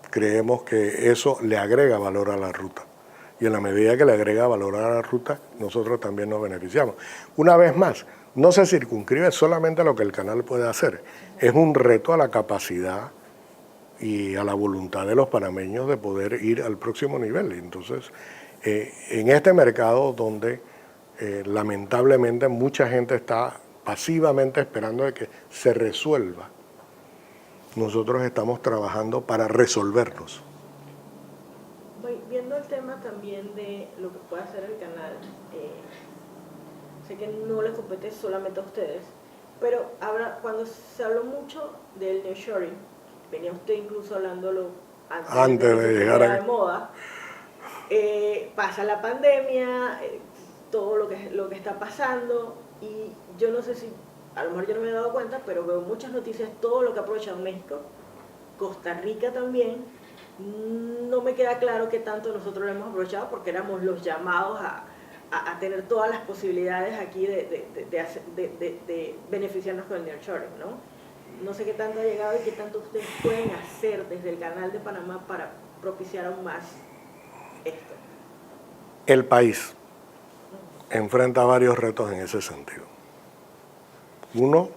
Speaker 2: creemos que eso le agrega valor a la ruta, y en la medida que le agrega valor a la ruta, nosotros también nos beneficiamos. Una vez más, no se circunscribe solamente a lo que el canal puede hacer, es un reto a la capacidad y a la voluntad de los panameños de poder ir al próximo nivel. Entonces, en este mercado donde lamentablemente mucha gente está pasivamente esperando de que se resuelva, nosotros estamos trabajando para resolvernos.
Speaker 1: Viendo el tema también de lo que puede hacer el canal, sé que no les compete solamente a ustedes, pero cuando se habló mucho del nearshoring, venía usted incluso hablándolo antes de llegar de moda, pasa la pandemia, todo lo que está pasando, y yo no sé si, a lo mejor yo no me he dado cuenta, pero veo muchas noticias, todo lo que ha aprovechado México, Costa Rica también. No me queda claro qué tanto nosotros lo hemos aprovechado, porque éramos los llamados a tener todas las posibilidades aquí de beneficiarnos con el nearshoring, ¿no? No sé qué tanto ha llegado y qué tanto ustedes pueden hacer desde el Canal de Panamá para propiciar aún más esto.
Speaker 2: El país enfrenta varios retos en ese sentido. Uno,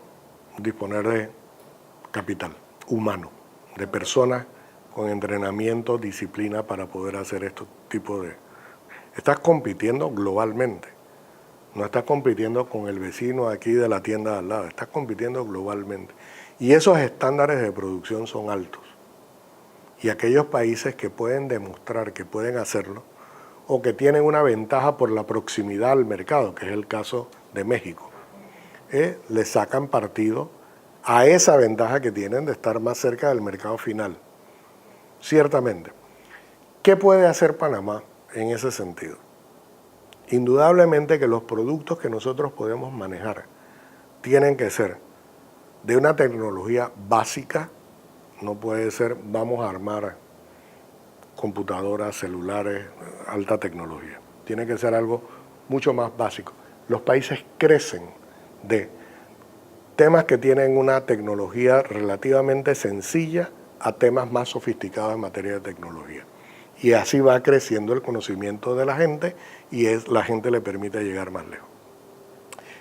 Speaker 2: disponer de capital humano, de personas con entrenamiento, disciplina para poder hacer estos tipos de... Estás compitiendo globalmente, no estás compitiendo con el vecino aquí de la tienda de al lado, estás compitiendo globalmente. Y esos estándares de producción son altos. Y aquellos países que pueden demostrar que pueden hacerlo, o que tienen una ventaja por la proximidad al mercado, que es el caso de México, le sacan partido a esa ventaja que tienen de estar más cerca del mercado final. Ciertamente. ¿Qué puede hacer Panamá en ese sentido? Indudablemente que los productos que nosotros podemos manejar tienen que ser de una tecnología básica, no puede ser vamos a armar computadoras, celulares, alta tecnología. Tiene que ser algo mucho más básico. Los países crecen de temas que tienen una tecnología relativamente sencilla a temas más sofisticados en materia de tecnología. Y así va creciendo el conocimiento de la gente y la gente le permite llegar más lejos.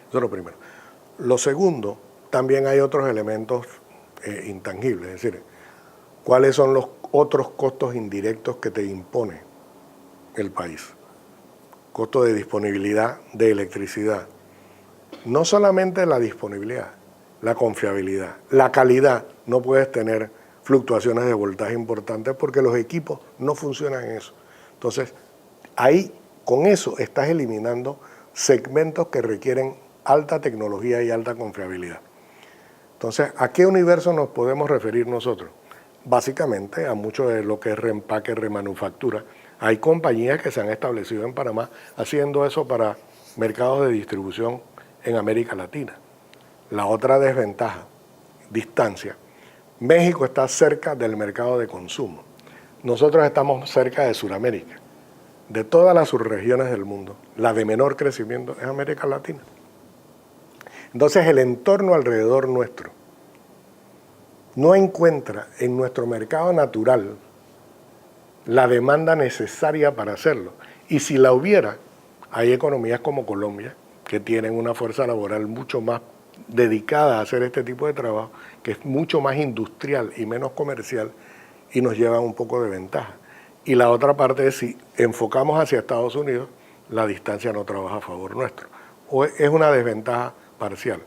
Speaker 2: Eso es lo primero. Lo segundo, también hay otros elementos intangibles, es decir, ¿cuáles son los otros costos indirectos que te impone el país? Costo de disponibilidad de electricidad. No solamente la disponibilidad, la confiabilidad, la calidad. No puedes tener fluctuaciones de voltaje importantes porque los equipos no funcionan en eso. Entonces, ahí con eso estás eliminando segmentos que requieren alta tecnología y alta confiabilidad. Entonces, ¿a qué universo nos podemos referir nosotros? Básicamente a mucho de lo que es reempaque, remanufactura. Hay compañías que se han establecido en Panamá haciendo eso para mercados de distribución en América Latina. La otra desventaja, distancia. México está cerca del mercado de consumo. Nosotros estamos cerca de Sudamérica. De todas las subregiones del mundo, la de menor crecimiento es América Latina. Entonces el entorno alrededor nuestro no encuentra en nuestro mercado natural la demanda necesaria para hacerlo. Y si la hubiera, hay economías como Colombia que tienen una fuerza laboral mucho más dedicada a hacer este tipo de trabajo, que es mucho más industrial y menos comercial, y nos llevan un poco de ventaja. Y la otra parte es, si enfocamos hacia Estados Unidos, la distancia no trabaja a favor nuestro. O es una desventaja parcial.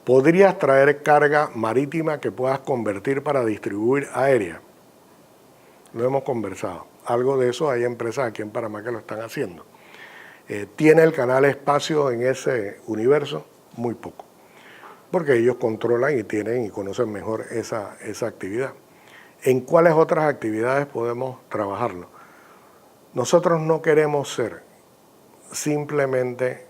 Speaker 2: ¿Podrías traer carga marítima que puedas convertir para distribuir aérea? Lo hemos conversado. Algo de eso hay empresas aquí en Panamá que lo están haciendo. ¿Tiene el canal espacio en ese universo? Muy poco, porque ellos controlan y tienen y conocen mejor esa actividad. ¿En cuáles otras actividades podemos trabajarlo? Nosotros no queremos ser simplemente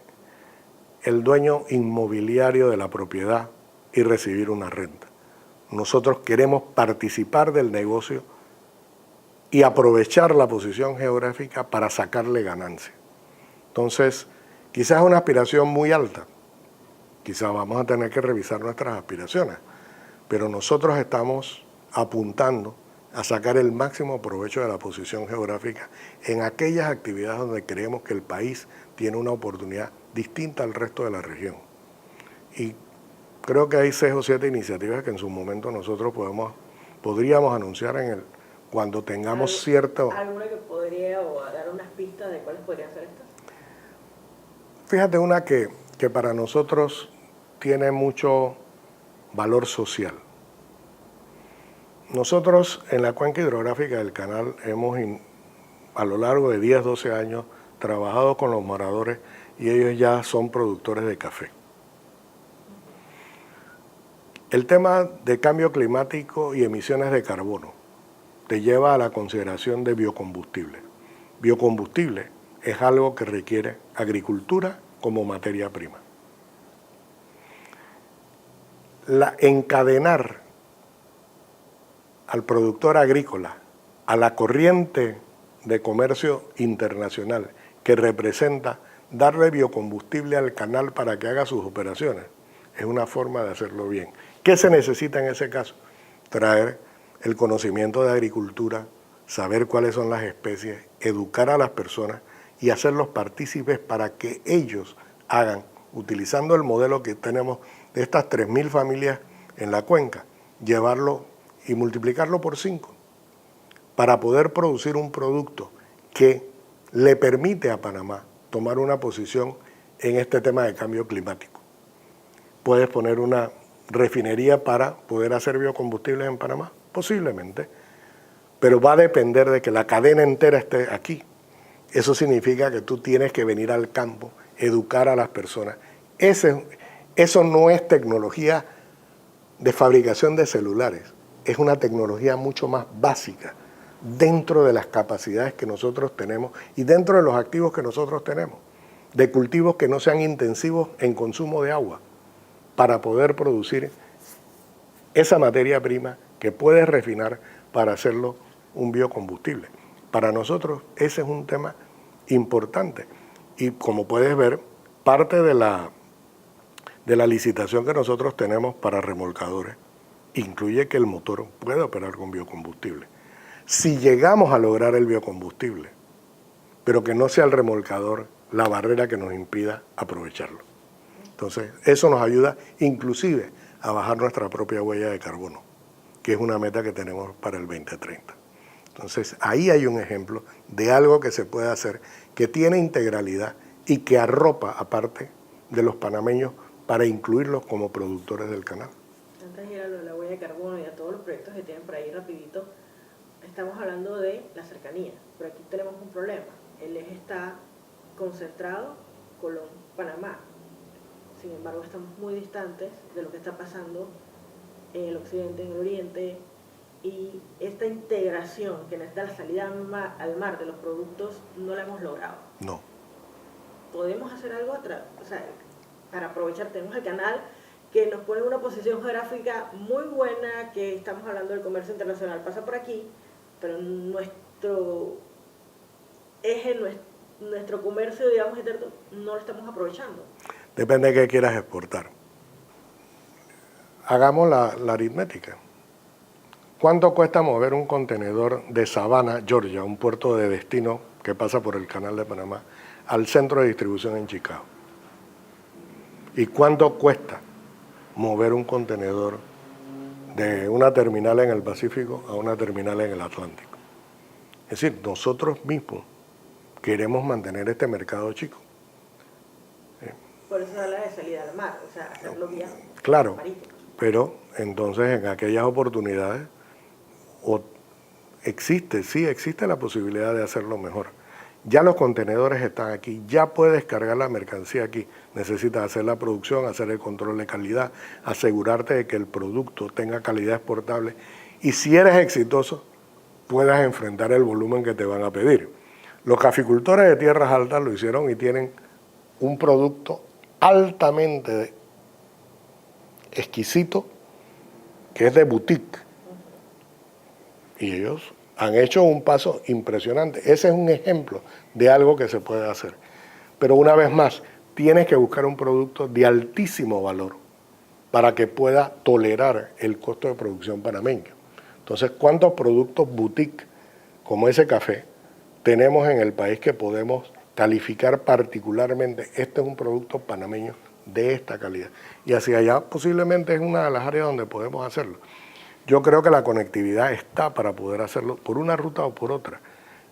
Speaker 2: el dueño inmobiliario de la propiedad y recibir una renta. Nosotros queremos participar del negocio y aprovechar la posición geográfica para sacarle ganancia. Entonces, quizás es una aspiración muy alta, quizás vamos a tener que revisar nuestras aspiraciones, pero nosotros estamos apuntando a sacar el máximo provecho de la posición geográfica en aquellas actividades donde creemos que el país tiene una oportunidad distinta al resto de la región. Y creo que hay 6 o 7 iniciativas que en su momento nosotros podríamos anunciar cuando tengamos cierto...
Speaker 1: ¿Alguna que podría o dar unas pistas de cuáles podrían ser estas?
Speaker 2: Fíjate, una que para nosotros tiene mucho valor social. Nosotros en la cuenca hidrográfica del canal hemos, a lo largo de 10, 12 años, trabajado con los moradores y ellos ya son productores de café. El tema de cambio climático y emisiones de carbono te lleva a la consideración de biocombustible. Biocombustible es algo que requiere agricultura como materia prima. Encadenar al productor agrícola a la corriente de comercio internacional que representa darle biocombustible al canal para que haga sus operaciones, es una forma de hacerlo bien. ¿Qué se necesita en ese caso? Traer el conocimiento de agricultura, saber cuáles son las especies, educar a las personas y hacerlos partícipes para que ellos hagan, utilizando el modelo que tenemos de estas 3.000 familias en la cuenca, llevarlo y multiplicarlo por 5 para poder producir un producto que le permite a Panamá tomar una posición en este tema de cambio climático. ¿Puedes poner una refinería para poder hacer biocombustibles en Panamá? Posiblemente, pero va a depender de que la cadena entera esté aquí. Eso significa que tú tienes que venir al campo, educar a las personas. Eso no es tecnología de fabricación de celulares, es una tecnología mucho más básica dentro de las capacidades que nosotros tenemos y dentro de los activos que nosotros tenemos, de cultivos que no sean intensivos en consumo de agua, para poder producir esa materia prima que puedes refinar para hacerlo un biocombustible. Para nosotros ese es un tema importante y como puedes ver, parte de la licitación que nosotros tenemos para remolcadores incluye que el motor puede operar con biocombustible. Si llegamos a lograr el biocombustible, pero que no sea el remolcador la barrera que nos impida aprovecharlo. Entonces, eso nos ayuda inclusive a bajar nuestra propia huella de carbono, que es una meta que tenemos para el 2030. Entonces, ahí hay un ejemplo de algo que se puede hacer, que tiene integralidad y que arropa aparte de los panameños para incluirlos como productores del canal.
Speaker 1: Antes de ir a lo de la huella de carbono y a todos los proyectos que tienen por ahí rapidito, estamos hablando de la cercanía, pero aquí tenemos un problema. El eje está concentrado Colón-Panamá. Sin embargo, estamos muy distantes de lo que está pasando en el occidente, en el oriente, y esta integración que necesita la salida al mar de los productos no la hemos logrado.
Speaker 2: No.
Speaker 1: Podemos hacer algo para aprovechar. Tenemos el canal que nos pone en una posición geográfica muy buena, que estamos hablando del comercio internacional, pasa por aquí, pero nuestro eje, nuestro comercio, digamos, interno, no lo estamos aprovechando.
Speaker 2: Depende de qué quieras exportar. Hagamos la aritmética. ¿Cuánto cuesta mover un contenedor de Savannah, Georgia, un puerto de destino que pasa por el canal de Panamá, al centro de distribución en Chicago? ¿Y cuánto cuesta mover un contenedor de una terminal en el Pacífico a una terminal en el Atlántico? Es decir, nosotros mismos queremos mantener este mercado chico.
Speaker 1: Por eso habla de salida al mar, o sea, hacerlo vía
Speaker 2: claro,
Speaker 1: marítimo.
Speaker 2: Pero entonces en aquellas oportunidades sí existe la posibilidad de hacerlo mejor. Ya los contenedores están aquí, ya puedes cargar la mercancía aquí. Necesitas hacer la producción, hacer el control de calidad, asegurarte de que el producto tenga calidad exportable y si eres exitoso, puedas enfrentar el volumen que te van a pedir. Los caficultores de tierras altas lo hicieron y tienen un producto altamente exquisito que es de boutique. Y ellos han hecho un paso impresionante. Ese es un ejemplo de algo que se puede hacer. Pero una vez más, tienes que buscar un producto de altísimo valor para que pueda tolerar el costo de producción panameño. Entonces, ¿cuántos productos boutique como ese café tenemos en el país que podemos calificar particularmente? Este es un producto panameño de esta calidad. Y hacia allá posiblemente es una de las áreas donde podemos hacerlo. Yo creo que la conectividad está para poder hacerlo por una ruta o por otra.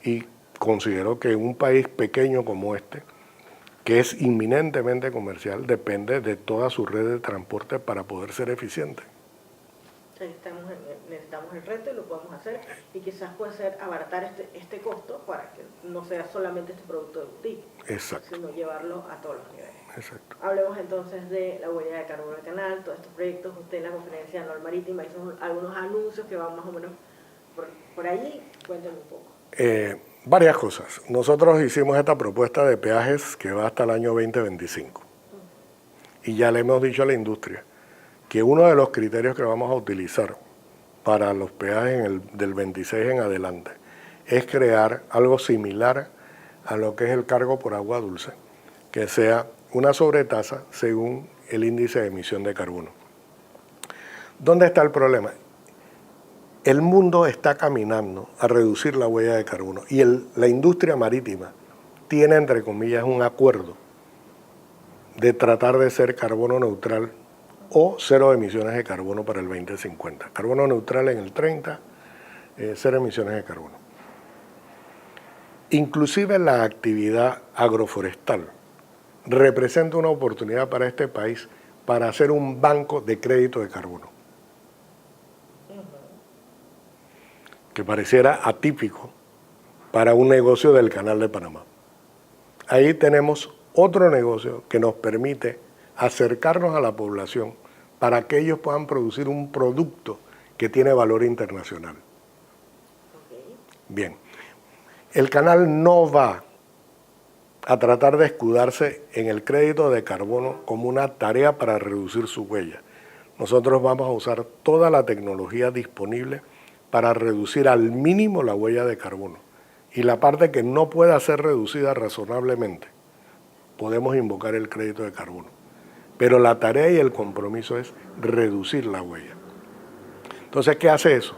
Speaker 2: Y considero que un país pequeño como este, que es inminentemente comercial, depende de toda su red de transporte para poder ser eficiente.
Speaker 1: Necesitamos el reto y lo podemos hacer. Y quizás puede ser abaratar este costo para que no sea solamente este producto de boutique.
Speaker 2: Exacto.
Speaker 1: Sino llevarlo a todos los niveles.
Speaker 2: Exacto.
Speaker 1: Hablemos entonces de la huella de carbono del canal, todos estos proyectos. Usted en la conferencia anual marítima hizo algunos anuncios que van más o menos por allí. Cuéntenme un poco.
Speaker 2: Varias cosas. Nosotros hicimos esta propuesta de peajes que va hasta el año 2025. Y ya le hemos dicho a la industria que uno de los criterios que vamos a utilizar para los peajes del 26 en adelante es crear algo similar a lo que es el cargo por agua dulce, que sea una sobretasa según el índice de emisión de carbono. ¿Dónde está el problema? El mundo está caminando a reducir la huella de carbono y la industria marítima tiene, entre comillas, un acuerdo de tratar de ser carbono neutral o cero emisiones de carbono para el 2050. Carbono neutral en el 30, cero emisiones de carbono. Inclusive la actividad agroforestal representa una oportunidad para este país para hacer un banco de crédito de carbono, que pareciera atípico para un negocio del Canal de Panamá. Ahí tenemos otro negocio que nos permite acercarnos a la población para que ellos puedan producir un producto que tiene valor internacional. Bien, el canal no va a tratar de escudarse en el crédito de carbono como una tarea para reducir su huella. Nosotros vamos a usar toda la tecnología disponible para reducir al mínimo la huella de carbono. Y la parte que no pueda ser reducida razonablemente, podemos invocar el crédito de carbono. Pero la tarea y el compromiso es reducir la huella. Entonces, ¿qué hace eso?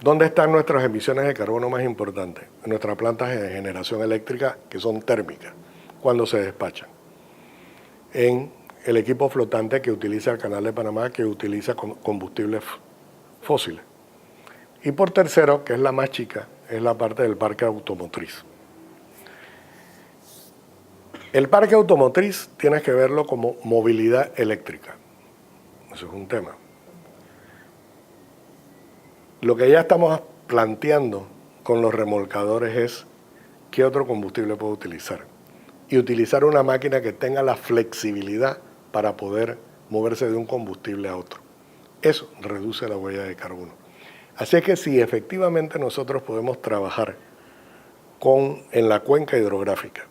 Speaker 2: ¿Dónde están nuestras emisiones de carbono más importantes? En nuestras plantas de generación eléctrica, que son térmicas, cuando se despachan. En el equipo flotante que utiliza el Canal de Panamá, que utiliza combustibles fósiles. Y por tercero, que es la más chica, es la parte del parque automotriz. El parque automotriz tienes que verlo como movilidad eléctrica. Eso es un tema. Lo que ya estamos planteando con los remolcadores es qué otro combustible puedo utilizar. Y utilizar una máquina que tenga la flexibilidad para poder moverse de un combustible a otro. Eso reduce la huella de carbono. Así que si efectivamente nosotros podemos trabajar en la cuenca hidrográfica,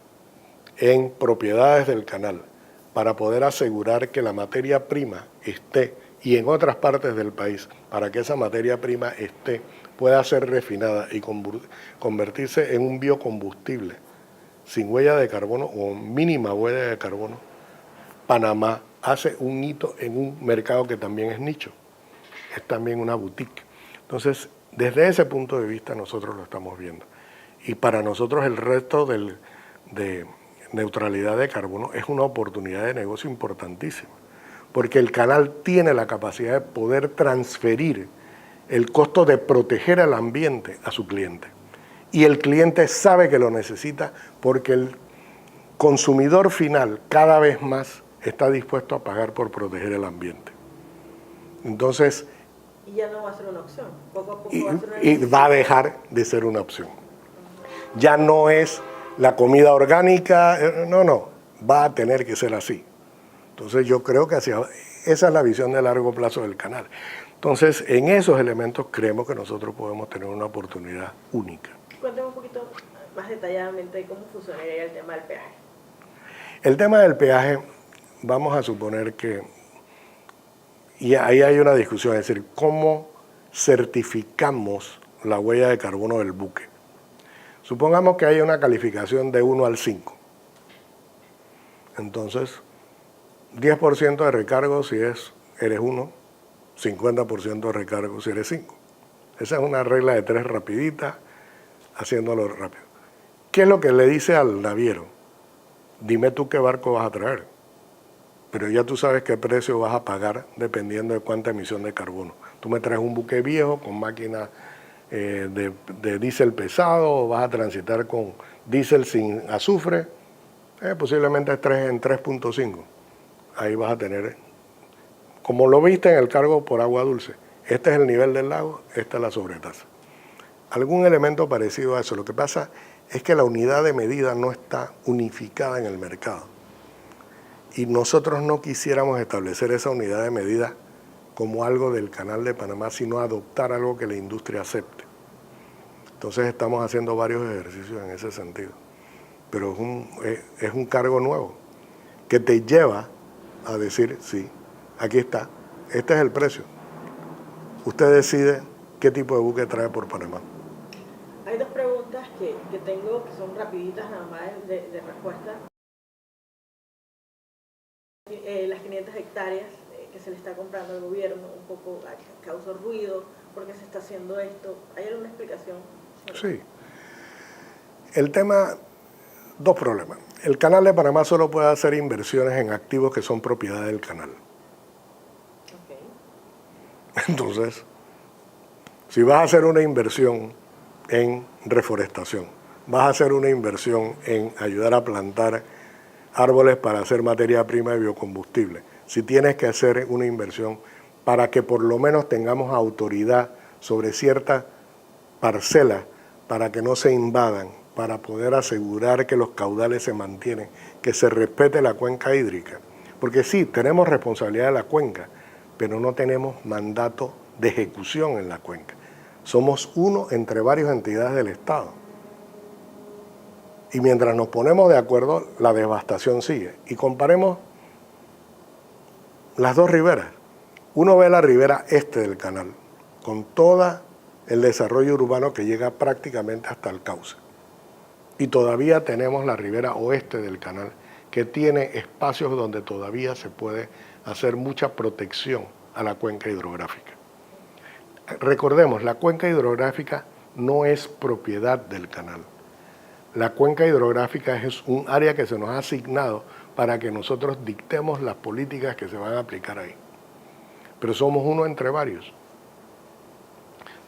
Speaker 2: en propiedades del canal, para poder asegurar que la materia prima esté, y en otras partes del país, para que esa materia prima pueda ser refinada y convertirse en un biocombustible sin huella de carbono o mínima huella de carbono, Panamá hace un hito en un mercado que también es nicho, es también una boutique. Entonces, desde ese punto de vista nosotros lo estamos viendo. Y para nosotros el resto de neutralidad de carbono es una oportunidad de negocio importantísima, porque el canal tiene la capacidad de poder transferir el costo de proteger al ambiente a su cliente. Y el cliente sabe que lo necesita porque el consumidor final cada vez más está dispuesto a pagar por proteger el ambiente. Entonces,
Speaker 1: y ya no va a ser una opción. Poco a poco
Speaker 2: va a dejar de ser una opción. Ya no es la comida orgánica, no, va a tener que ser así. Entonces yo creo que esa es la visión de largo plazo del canal. Entonces en esos elementos creemos que nosotros podemos tener una oportunidad única.
Speaker 1: Cuéntame un poquito más detalladamente cómo funcionaría el tema del peaje.
Speaker 2: El tema del peaje, vamos a suponer que, y ahí hay una discusión, es decir, ¿cómo certificamos la huella de carbono del buque? Supongamos que hay una calificación de 1 al 5. Entonces, 10% de recargo si eres 1, 50% de recargo si eres 5. Esa es una regla de 3 rapidita, haciéndolo rápido. ¿Qué es lo que le dice al naviero? Dime tú qué barco vas a traer, pero ya tú sabes qué precio vas a pagar dependiendo de cuánta emisión de carbono. Tú me traes un buque viejo con máquina de diésel pesado, o vas a transitar con diésel sin azufre, posiblemente en 3.5. Ahí vas a tener, como lo viste en el cargo por agua dulce, este es el nivel del lago, esta es la sobretasa. Algún elemento parecido a eso. Lo que pasa es que la unidad de medida no está unificada en el mercado. Y nosotros no quisiéramos establecer esa unidad de medida como algo del Canal de Panamá, sino adoptar algo que la industria acepte. Entonces estamos haciendo varios ejercicios en ese sentido. Pero es un cargo nuevo que te lleva a decir, sí, aquí está, este es el precio. Usted decide qué tipo de buque trae por Panamá.
Speaker 1: Hay dos preguntas que tengo que son rapiditas nada más de respuesta. Las 500 hectáreas que se le está comprando al gobierno, un poco causó ruido, ¿por qué se está haciendo esto? ¿Hay alguna explicación?
Speaker 2: Sí. El tema, dos problemas. El Canal de Panamá solo puede hacer inversiones en activos que son propiedad del canal.
Speaker 1: Okay.
Speaker 2: Entonces, si vas a hacer una inversión en reforestación, vas a hacer una inversión en ayudar a plantar árboles para hacer materia prima de biocombustible, si tienes que hacer una inversión para que por lo menos tengamos autoridad sobre ciertas parcelas para que no se invadan, para poder asegurar que los caudales se mantienen, que se respete la cuenca hídrica. Porque sí, tenemos responsabilidad de la cuenca, pero no tenemos mandato de ejecución en la cuenca. Somos uno entre varias entidades del Estado. Y mientras nos ponemos de acuerdo, la devastación sigue. Y comparemos las dos riberas. Uno ve la ribera este del canal, con todo el desarrollo urbano que llega prácticamente hasta el cauce. Y todavía tenemos la ribera oeste del canal, que tiene espacios donde todavía se puede hacer mucha protección a la cuenca hidrográfica. Recordemos, la cuenca hidrográfica no es propiedad del canal. La cuenca hidrográfica es un área que se nos ha asignado para que nosotros dictemos las políticas que se van a aplicar ahí. Pero somos uno entre varios.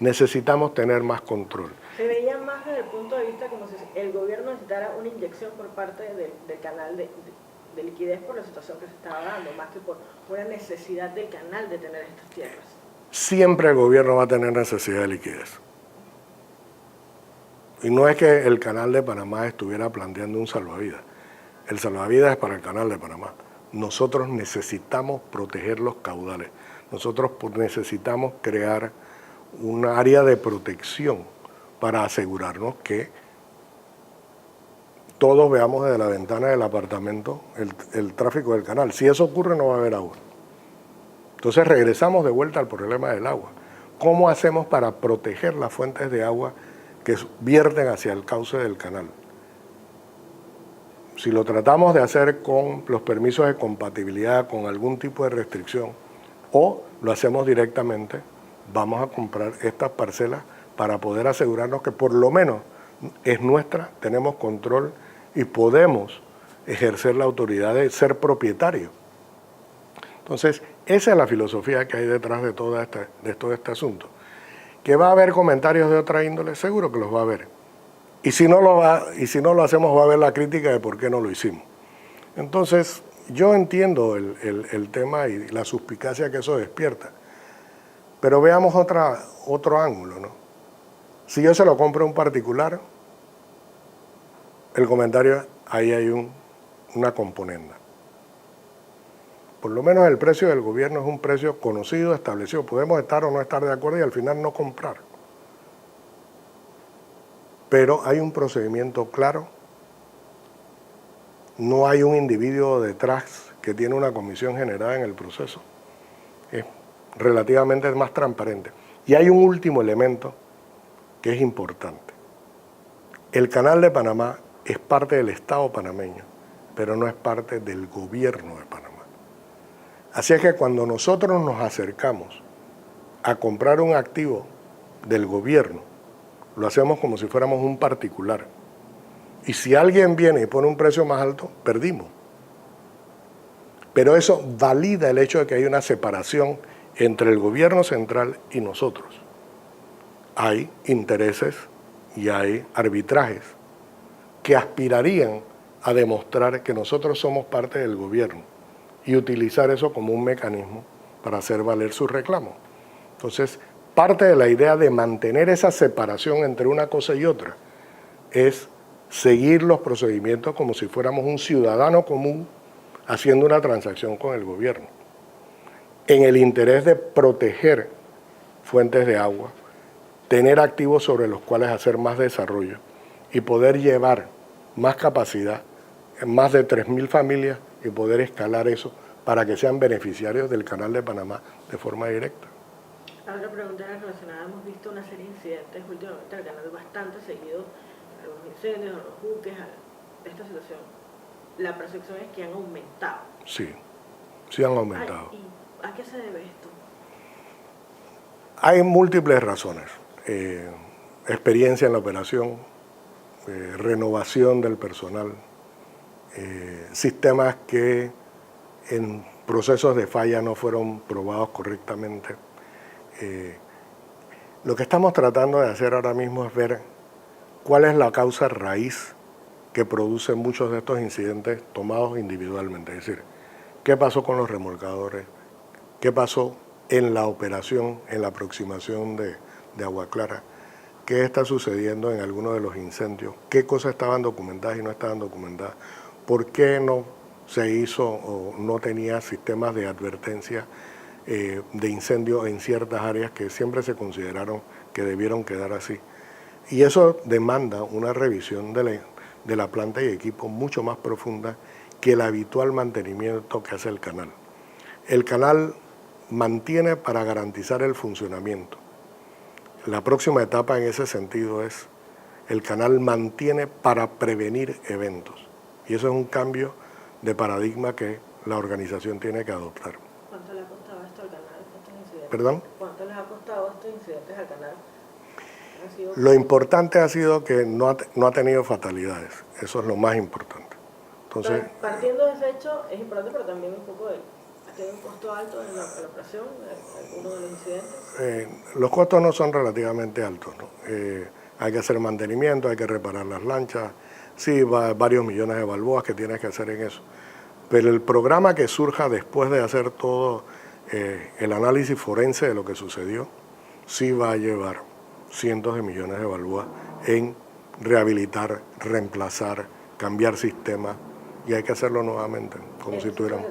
Speaker 2: Necesitamos tener más control.
Speaker 1: Se veía más desde el punto de vista como si el gobierno necesitara una inyección por parte del canal de liquidez por la situación que se estaba dando, más que por una necesidad del canal de tener estas tierras.
Speaker 2: Siempre el gobierno va a tener necesidad de liquidez. Y no es que el Canal de Panamá estuviera planteando un salvavidas. El salvavidas es para el Canal de Panamá. Nosotros necesitamos proteger los caudales. Nosotros necesitamos crear un área de protección para asegurarnos que todos veamos desde la ventana del apartamento el tráfico del canal. Si eso ocurre, no va a haber agua. Entonces regresamos de vuelta al problema del agua. ¿Cómo hacemos para proteger las fuentes de agua que vierten hacia el cauce del canal? Si lo tratamos de hacer con los permisos de compatibilidad, con algún tipo de restricción, o lo hacemos directamente, vamos a comprar estas parcelas para poder asegurarnos que por lo menos es nuestra, tenemos control y podemos ejercer la autoridad de ser propietario. Entonces, esa es la filosofía que hay detrás de todo este asunto. ¿Que va a haber comentarios de otra índole? Seguro que los va a haber. Y si no lo hacemos, va a haber la crítica de por qué no lo hicimos. Entonces, yo entiendo el tema y la suspicacia que eso despierta. Pero veamos otro ángulo, ¿no? Si yo se lo compro a un particular, el comentario, ahí hay una componenda. Por lo menos el precio del gobierno es un precio conocido, establecido. Podemos estar o no estar de acuerdo y al final no comprar. Pero hay un procedimiento claro. No hay un individuo detrás que tiene una comisión generada en el proceso. Es relativamente más transparente. Y hay un último elemento que es importante. El Canal de Panamá es parte del Estado panameño, pero no es parte del gobierno de Panamá. Así es que cuando nosotros nos acercamos a comprar un activo del gobierno, lo hacemos como si fuéramos un particular. Y si alguien viene y pone un precio más alto, perdimos. Pero eso valida el hecho de que hay una separación entre el gobierno central y nosotros. Hay intereses y hay arbitrajes que aspirarían a demostrar que nosotros somos parte del gobierno y utilizar eso como un mecanismo para hacer valer sus reclamos. Entonces, parte de la idea de mantener esa separación entre una cosa y otra es seguir los procedimientos como si fuéramos un ciudadano común haciendo una transacción con el gobierno, en el interés de proteger fuentes de agua, tener activos sobre los cuales hacer más desarrollo y poder llevar más capacidad en más de 3.000 familias y poder escalar eso para que sean beneficiarios del Canal de Panamá de forma directa.
Speaker 1: La otra pregunta era relacionada, hemos visto una serie de incidentes últimamente al canal bastante seguidos, los incendios, los buques, esta situación. La percepción es que han aumentado.
Speaker 2: Sí, sí han aumentado.
Speaker 1: ¿Y a qué se debe esto?
Speaker 2: Hay múltiples razones. Experiencia en la operación, renovación del personal, sistemas que en procesos de falla no fueron probados correctamente. Lo que estamos tratando de hacer ahora mismo es ver cuál es la causa raíz que produce muchos de estos incidentes tomados individualmente. Es decir, qué pasó con los remolcadores, qué pasó en la operación, en la aproximación de Agua Clara, qué está sucediendo en algunos de los incendios, qué cosas estaban documentadas y no estaban documentadas, por qué no se hizo o no tenía sistemas de advertencia de incendio en ciertas áreas que siempre se consideraron que debieron quedar así. Y eso demanda una revisión de la planta y equipo mucho más profunda que el habitual mantenimiento que hace el canal. El canal mantiene para garantizar el funcionamiento. La próxima etapa en ese sentido es el canal mantiene para prevenir eventos. Y eso es un cambio de paradigma que la organización tiene que adoptar.
Speaker 1: ¿Cuánto le ha costado esto al canal, estos incidentes?
Speaker 2: ¿Perdón?
Speaker 1: ¿Cuánto les ha costado estos incidentes al canal?
Speaker 2: Lo importante ha sido que no ha tenido fatalidades. Eso es lo más importante. Entonces,
Speaker 1: partiendo de ese hecho, es importante, pero también un poco ha tenido un costo alto en la operación, algunos de los incidentes.
Speaker 2: Los costos no son relativamente altos, ¿no? Hay que hacer mantenimiento, hay que reparar las lanchas, sí, varios millones de balboas que tienes que hacer en eso. Pero el programa que surja después de hacer todo el análisis forense de lo que sucedió, sí va a llevar cientos de millones de balboas en rehabilitar, reemplazar, cambiar sistemas, y hay que hacerlo nuevamente, como si tuviéramos.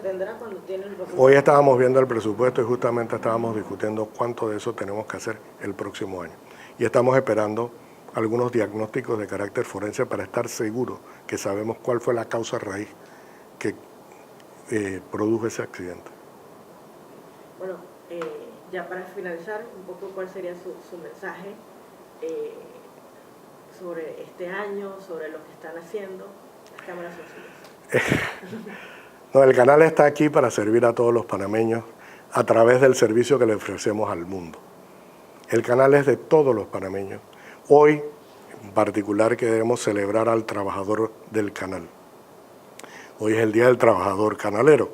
Speaker 2: Hoy estábamos viendo el presupuesto y justamente estábamos discutiendo cuánto de eso tenemos que hacer el próximo año. Y estamos esperando algunos diagnósticos de carácter forense para estar seguros que sabemos cuál fue la causa raíz que produjo ese accidente.
Speaker 1: Bueno, ya para finalizar, un poco cuál sería su mensaje sobre este año, sobre lo que están haciendo las cámaras sociales.
Speaker 2: No, el canal está aquí para servir a todos los panameños a través del servicio que le ofrecemos al mundo. El canal es de todos los panameños. Hoy, en particular, queremos celebrar al trabajador del canal. Hoy es el Día del Trabajador Canalero.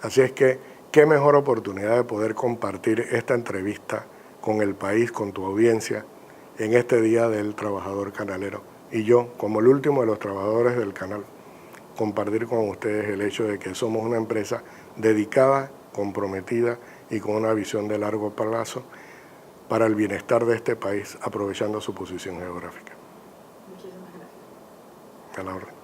Speaker 2: Así es que, qué mejor oportunidad de poder compartir esta entrevista con el país, con tu audiencia, en este Día del Trabajador Canalero. Y yo, como el último de los trabajadores del canal, compartir con ustedes el hecho de que somos una empresa dedicada, comprometida y con una visión de largo plazo para el bienestar de este país, aprovechando su posición geográfica.
Speaker 1: Muchísimas gracias.
Speaker 2: A la orden.